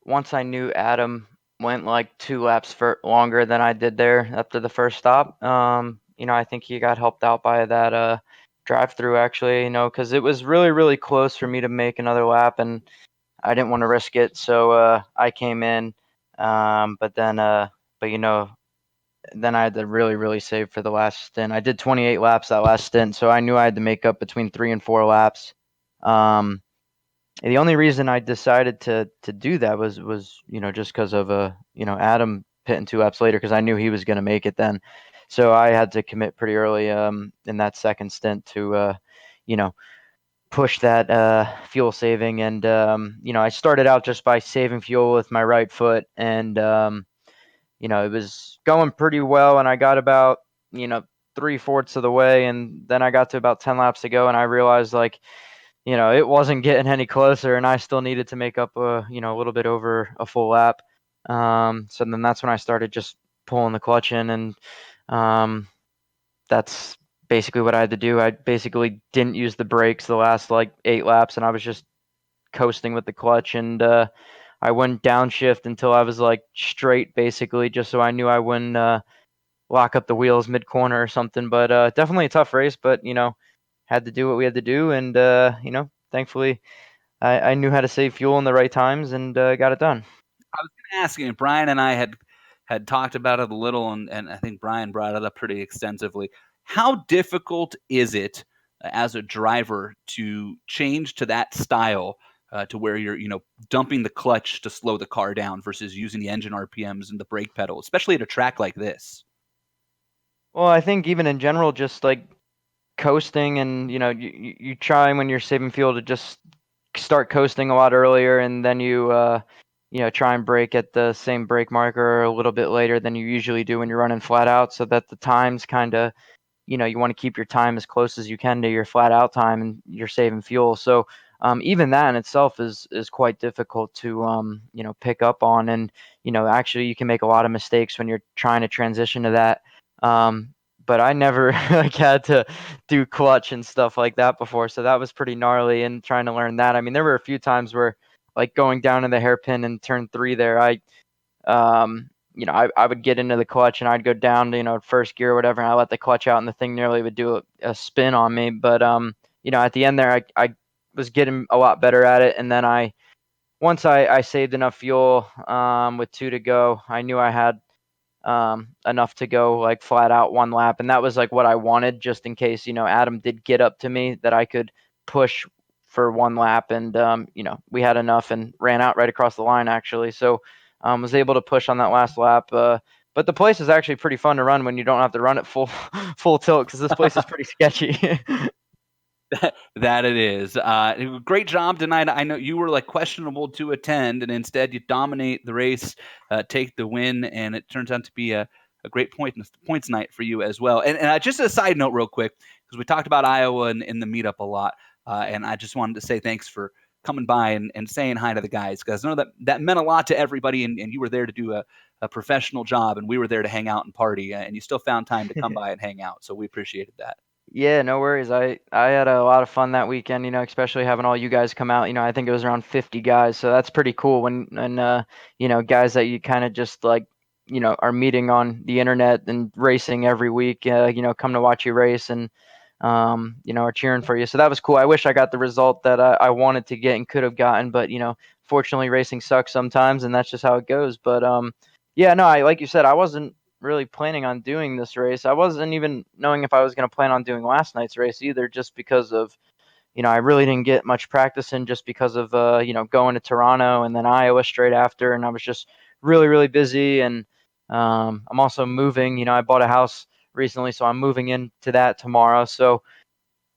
once I knew Adam went like 2 laps for longer than I did there after the first stop. I think he got helped out by that drive-through actually, because it was really, really close for me to make another lap, and I didn't want to risk it, so I came in. But then I had to really, really save for the last stint. I did 28 laps that last stint, so I knew I had to make up between 3 and 4 laps. The only reason I decided to do that was just because of Adam pitting 2 laps later, because I knew he was going to make it then. So I had to commit pretty early in that second stint to push that fuel saving, and I started out just by saving fuel with my right foot, and it was going pretty well, and I got about 3/4 of the way, and then I got to about 10 laps to go, and I realized it wasn't getting any closer, and I still needed to make up a little bit over a full lap. So then that's when I started just pulling the clutch in, and that's basically what I had to do. I basically didn't use the brakes the last 8 laps, and I was just coasting with the clutch, and I wouldn't downshift until I was straight, basically, just so I knew I wouldn't lock up the wheels mid-corner or something. But definitely a tough race, but had to do what we had to do, and thankfully I knew how to save fuel in the right times, and got it done. I was going to ask you, Brian and I had talked about it a little, and I think Brian brought it up pretty extensively. How difficult is it as a driver to change to that style to where you're, dumping the clutch to slow the car down versus using the engine RPMs and the brake pedal, especially at a track like this? Well, I think even in general, just coasting, and you try when you're saving fuel to just start coasting a lot earlier, and then you try and brake at the same brake marker a little bit later than you usually do when you're running flat out, so that the times kind of, you want to keep your time as close as you can to your flat out time, and you're saving fuel. So even that in itself is quite difficult to pick up on, and actually you can make a lot of mistakes when you're trying to transition to that. But I never like had to do clutch and stuff like that before, so that was pretty gnarly. And trying to learn that, I mean, there were a few times where, like, going down in the hairpin in turn 3 there, I would get into the clutch and I'd go down to, first gear or whatever, and I let the clutch out and the thing nearly would do a spin on me. But, at the end there, I was getting a lot better at it. And then once I saved enough fuel, with 2 to go, I knew I had enough to go like flat out one lap. And that was like what I wanted, just in case, Adam did get up to me, that I could push for one lap. And, we had enough and ran out right across the line, actually. So was able to push on that last lap. But the place is actually pretty fun to run when you don't have to run it full tilt, because this place is pretty sketchy. That it is. Great job tonight. I know you were like questionable to attend, and instead you dominate the race, take the win, and it turns out to be a great points night for you as well. And just a side note, real quick, because we talked about Iowa in the meetup a lot, and I just wanted to say thanks for coming by and saying hi to the guys, because I know that meant a lot to everybody, and you were there to do a professional job, and we were there to hang out and party, and you still found time to come by and hang out, so we appreciated that. Yeah, no worries. I had a lot of fun that weekend, especially having all you guys come out. I think it was around 50 guys, so that's pretty cool when guys that you kind of just like, are meeting on the internet and racing every week, come to watch you race and are cheering for you. So that was cool. I wish I got the result that I wanted to get and could have gotten, but fortunately racing sucks sometimes, and that's just how it goes. But yeah, no, I like you said, I wasn't really planning on doing this race. I wasn't even knowing if I was going to plan on doing last night's race either, just because of, I really didn't get much practice in, just because of, going to Toronto and then Iowa straight after. And I was just really, really busy. And I'm also moving. I bought a house recently, so I'm moving into that tomorrow. So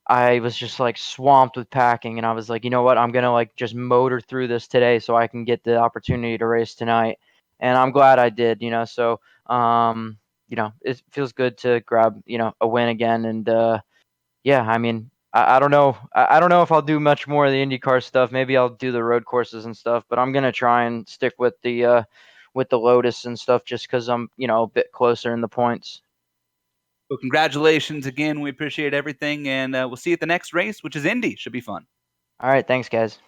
I was just like swamped with packing, and I was like, you know what, I'm gonna like just motor through this today so I can get the opportunity to race tonight. And I'm glad I did. So it feels good to grab, a win again. And yeah, I mean, I don't know. I don't know if I'll do much more of the IndyCar stuff. Maybe I'll do the road courses and stuff, but I'm gonna try and stick with the Lotus and stuff, just because I'm, a bit closer in the points. So congratulations again. We appreciate everything, and we'll see you at the next race, which is Indy. Should be fun. All right, thanks, guys.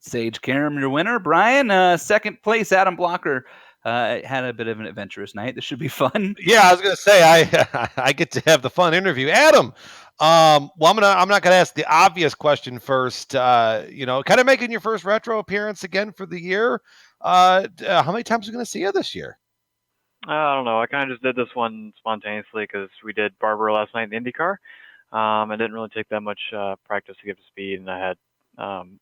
Sage Karam, your winner. Brian, second place. Adam Blocker had a bit of an adventurous night. This should be fun. Yeah, I was gonna say I get to have the fun interview, Adam. Well, I'm not gonna ask the obvious question first. Kind of making your first retro appearance again for the year. How many times are we gonna see you this year? I don't know. I kind of just did this one spontaneously because we did Barber last night in the IndyCar. I didn't really take that much practice to get to speed, and I had,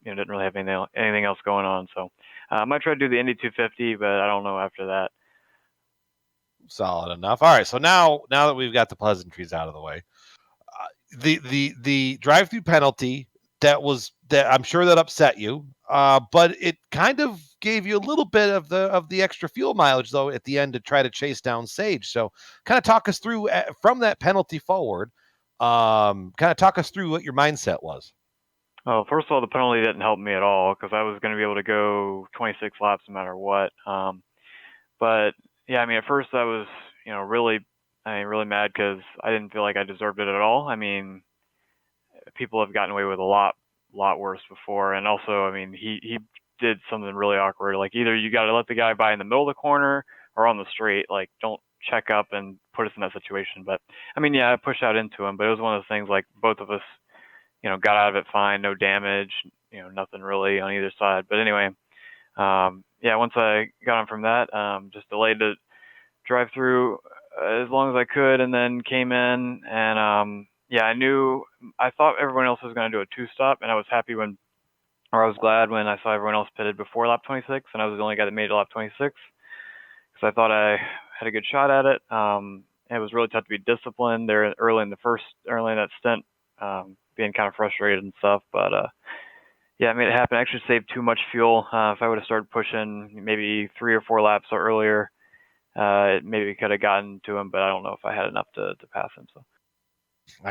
didn't really have anything else going on. So I might try to do the Indy 250, but I don't know after that. Solid enough. All right. So now that we've got the pleasantries out of the way, the drive-through penalty that I'm sure that upset you, but it kind of gave you a little bit of the extra fuel mileage though at the end to try to chase down Sage. So kind of talk us through from that penalty forward. Kind of talk us through what your mindset was. Well, first of all, the penalty didn't help me at all because I was going to be able to go 26 laps no matter what. But yeah, I mean, at first I was, really mad because I didn't feel like I deserved it at all. I mean, people have gotten away with a lot worse before, and also, I mean, he did something really awkward. Like, either you got to let the guy by in the middle of the corner or on the straight. Like, don't check up and put us in that situation. But I mean, yeah, I pushed out into him, but it was one of those things like both of us, got out of it fine, no damage, nothing really on either side. But anyway, yeah, once I got on from that, just delayed the drive through as long as I could, and then came in, and yeah, I thought everyone else was going to do a two-stop, and I was glad when I saw everyone else pitted before lap 26, and I was the only guy that made it to lap 26, because I thought I had a good shot at it. It was really tough to be disciplined there early in that stint, being kind of frustrated and stuff, but Yeah, I made it happen. I actually saved too much fuel. If I would have started pushing maybe 3 or 4 laps earlier, maybe could have gotten to him, but I don't know if I had enough to pass him. So.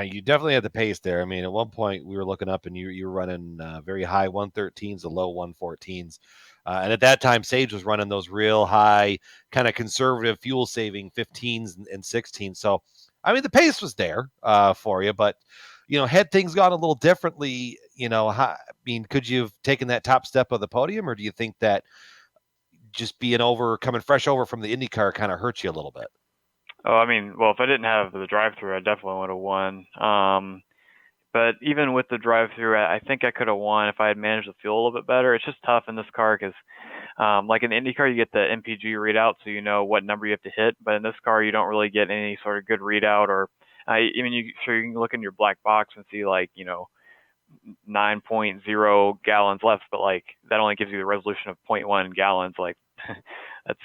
You definitely had the pace there. I mean, at one point we were looking up and you were running very high 113s to low 114s. And at that time, Sage was running those real high, kind of conservative fuel saving 15s and 16s. So, I mean, the pace was there for you, but, had things gone a little differently, could you have taken that top step of the podium, or do you think that just coming fresh over from the IndyCar kind of hurt you a little bit? Oh, I mean, well, if I didn't have the drive-through, I definitely would have won. But even with the drive-through, I think I could have won if I had managed the fuel a little bit better. It's just tough in this car because, like in the IndyCar, you get the MPG readout, so you know what number you have to hit. But in this car, you don't really get any sort of good readout, or you can look in your black box and see 9.0 gallons left, but like that only gives you the resolution of 0.1 gallons. Like that's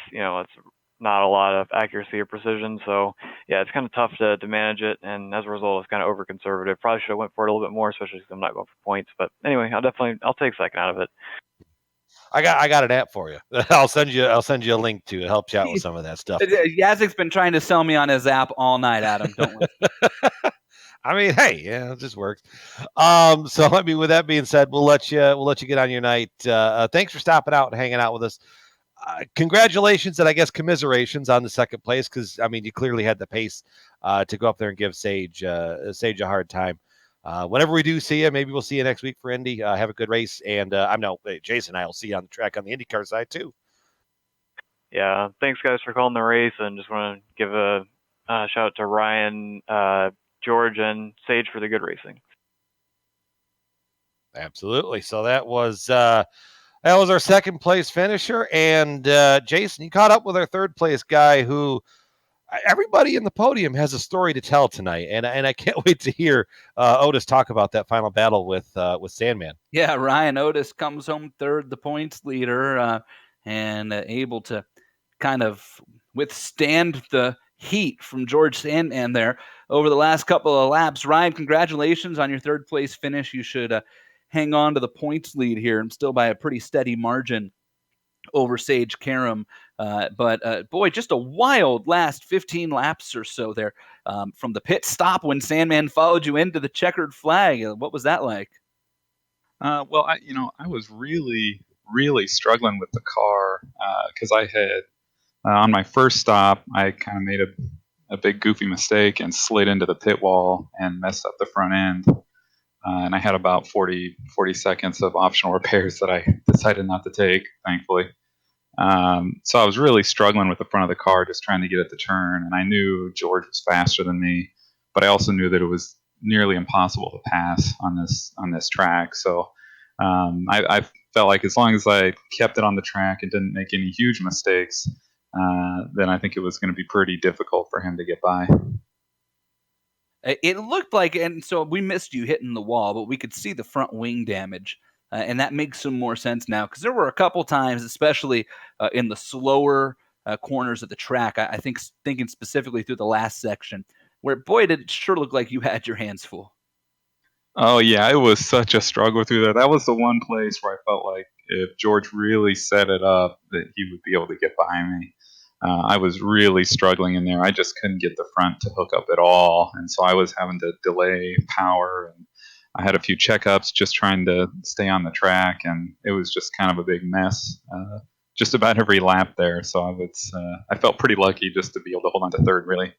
not a lot of accuracy or precision. So yeah, it's kind of tough to manage it, and as a result, it's kind of over conservative. Probably should have went for it a little bit more, especially because I'm not going for points. But anyway, I'll take second out of it. I got an app for you. I'll send you a link to it. Helps you out with some of that stuff. Yazik's been trying to sell me on his app all night, Adam. Don't listen. I mean, hey, yeah, it just works. So with that being said, we'll let you get on your night. Thanks for stopping out and hanging out with us. Congratulations and I guess commiserations on the second place, because I mean you clearly had the pace to go up there and give Sage a hard time. Whenever we do see you, maybe we'll see you next week for Indy. Have a good race, and Jason and I will see you on the track on the IndyCar side too. Yeah, thanks guys for calling the race, and just want to give a shout out to Ryan, George, and Sage for the good racing. Absolutely. So that was our second place finisher, and Jason, you caught up with our third place guy, who everybody in the podium has a story to tell tonight, and I can't wait to hear Otis talk about that final battle with Sandman. Yeah, Ryan Otis comes home third, the points leader, and able to kind of withstand the heat from George Sandman there over the last couple of laps. Ryan, congratulations on your third place finish. You should hang on to the points lead here, and still by a pretty steady margin over Sage Karam. But boy, just a wild last 15 laps or so there, from the pit stop when Sandman followed you into the checkered flag. What was that like? Well, I was really, really struggling with the car because I had on my first stop, I kind of made a big goofy mistake and slid into the pit wall and messed up the front end. And I had about 40 seconds of optional repairs that I decided not to take, thankfully. So I was really struggling with the front of the car, just trying to get it to turn. And I knew George was faster than me, but I also knew that it was nearly impossible to pass on this track. So I felt like as long as I kept it on the track and didn't make any huge mistakes, then I think it was going to be pretty difficult for him to get by. It looked like, and so we missed you hitting the wall, but we could see the front wing damage. And that makes some more sense now, because there were a couple times, especially in the slower corners of the track, I think thinking specifically through the last section, where, boy, did it sure look like you had your hands full. Oh, yeah, it was such a struggle through there. That was the one place where I felt like if George really set it up, that he would be able to get behind me. I was really struggling in there. I just couldn't get the front to hook up at all, and so I was having to delay power, and I had a few checkups just trying to stay on the track, and it was just kind of a big mess just about every lap there. So I felt pretty lucky just to be able to hold on to third, really. It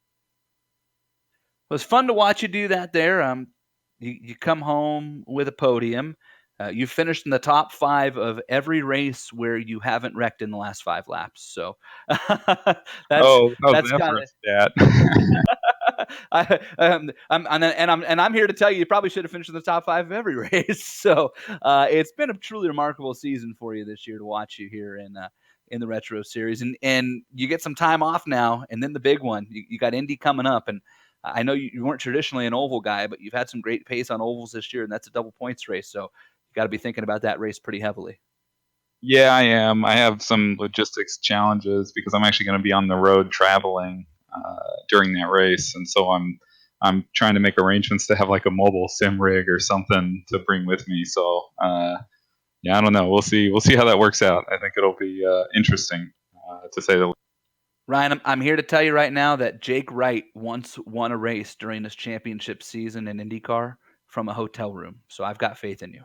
was fun to watch you do that there. You come home with a podium. You finished in the top 5 of every race where you haven't wrecked in the last 5 laps. So that's kind of that. I'm here to tell you probably should have finished in the top 5 of every race. So it's been a truly remarkable season for you this year to watch you here in the Retro Series, and you get some time off now, and then the big one. You got Indy coming up, and I know you weren't traditionally an oval guy, but you've had some great pace on ovals this year, and that's a double points race. So you got to be thinking about that race pretty heavily. Yeah, I am. I have some logistics challenges because I'm actually going to be on the road traveling during that race, and so I'm trying to make arrangements to have like a mobile sim rig or something to bring with me. So I don't know. We'll see. We'll see how that works out. I think it'll be interesting, to say the least. Ryan, I'm here to tell you right now that Jake Wright once won a race during his championship season in IndyCar from a hotel room. So I've got faith in you.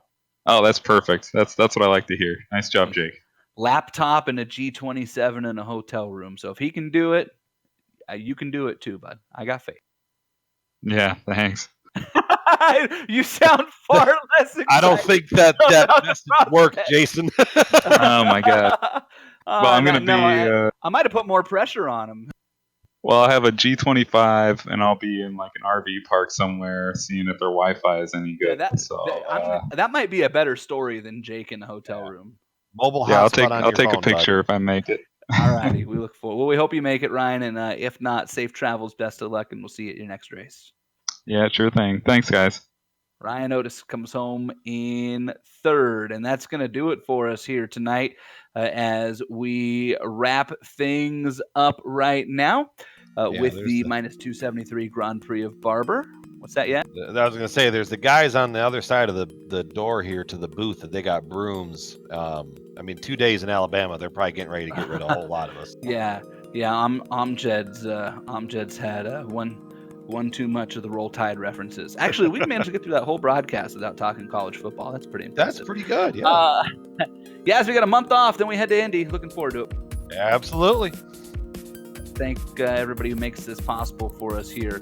Oh, that's perfect. That's what I like to hear. Nice job, Jake. Laptop and a G27 in a hotel room. So if he can do it, you can do it too, bud. I got faith. Yeah, thanks. You sound far less excited. I don't think that message worked, Jason. Oh my God. Well, I'm gonna be. I might have put more pressure on him. Well, I have a G25, and I'll be in like an RV park somewhere, seeing if their Wi-Fi is any good. Yeah, that might be a better story than Jake in the hotel room. Mobile Yeah, hotspot I'll take a picture if I make it. All righty, we look forward. Well, we hope you make it, Ryan, and if not, safe travels, best of luck, and we'll see you at your next race. Yeah, sure thing. Thanks, guys. Ryan Otis comes home in third, and that's going to do it for us here tonight as we wrap things up right now with the minus 273 Grand Prix of Barber. What's that yet? I was going to say, there's the guys on the other side of the door here to the booth that they got brooms. 2 days in Alabama, they're probably getting ready to get rid of a whole lot of us. Yeah. Amjed's had one too much of the Roll Tide references. Actually, we managed to get through that whole broadcast without talking college football. That's pretty impressive. That's pretty good, yeah. As we got a month off, then we head to Indy. Looking forward to it. Absolutely. Thank everybody who makes this possible for us here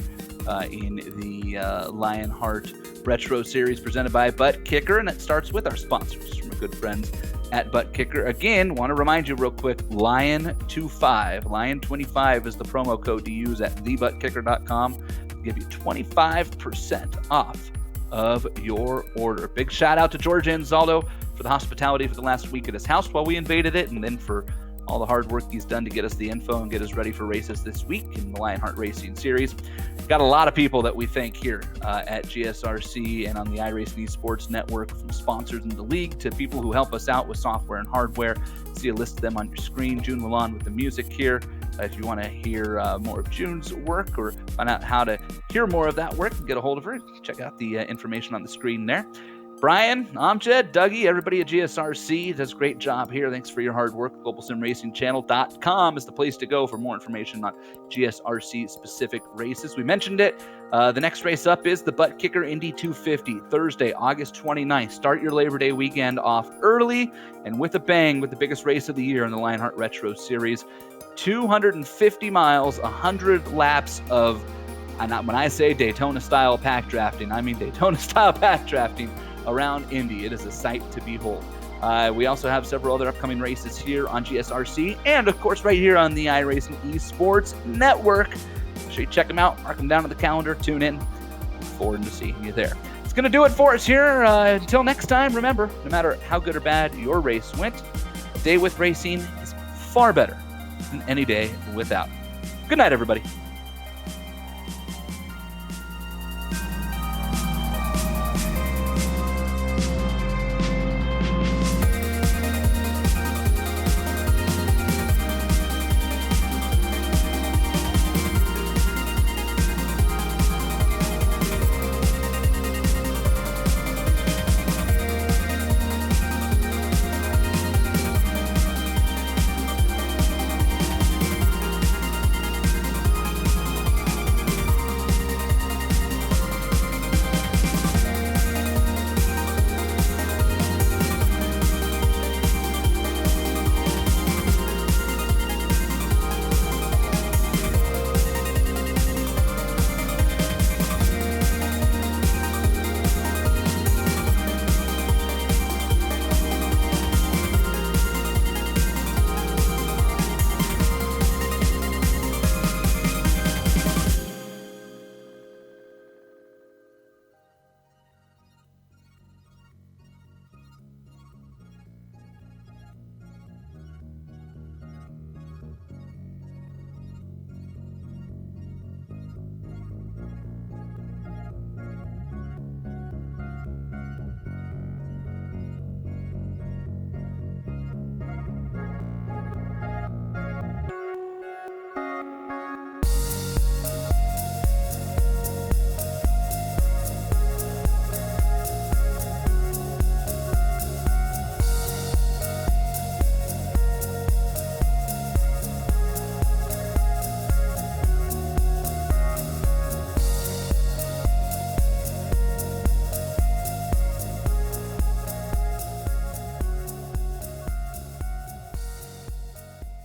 in the Lionheart Retro Series presented by Butt Kicker, and it starts with our sponsors from our good friends at Butt Kicker. Again, want to remind you real quick, Lion25, Lion25 is the promo code to use at thebuttkicker.com to give you 25% off of your order. Big shout out to George Anzaldo for the hospitality for the last week at his house while we invaded it, and then for all the hard work he's done to get us the info and get us ready for races this week in the Lionheart Racing Series. Got a lot of people that we thank here at GSRC and on the iRacing Esports Network, from sponsors in the league to people who help us out with software and hardware. See a list of them on your screen. June Lalonde with the music here. If you want to hear more of June's work or find out how to hear more of that work and get a hold of her, check out the information on the screen there. Brian, Amjad, Dougie, everybody at GSRC does a great job here. Thanks for your hard work. GlobalSimRacingChannel.com is the place to go for more information on GSRC-specific races. We mentioned it. The next race up is the Butt Kicker Indy 250, Thursday, August 29th. Start your Labor Day weekend off early and with a bang with the biggest race of the year in the Lionheart Retro Series. 250 miles, 100 laps of, when I say Daytona-style pack drafting, I mean Daytona-style pack drafting around Indy. It is a sight to behold. We also have several other upcoming races here on GSRC and, of course, right here on the iRacing Esports Network. Make sure you check them out, mark them down on the calendar, tune in. Look forward to seeing you there. It's going to do it for us here. Until next time, remember, no matter how good or bad your race went, a day with racing is far better than any day without. Good night, everybody.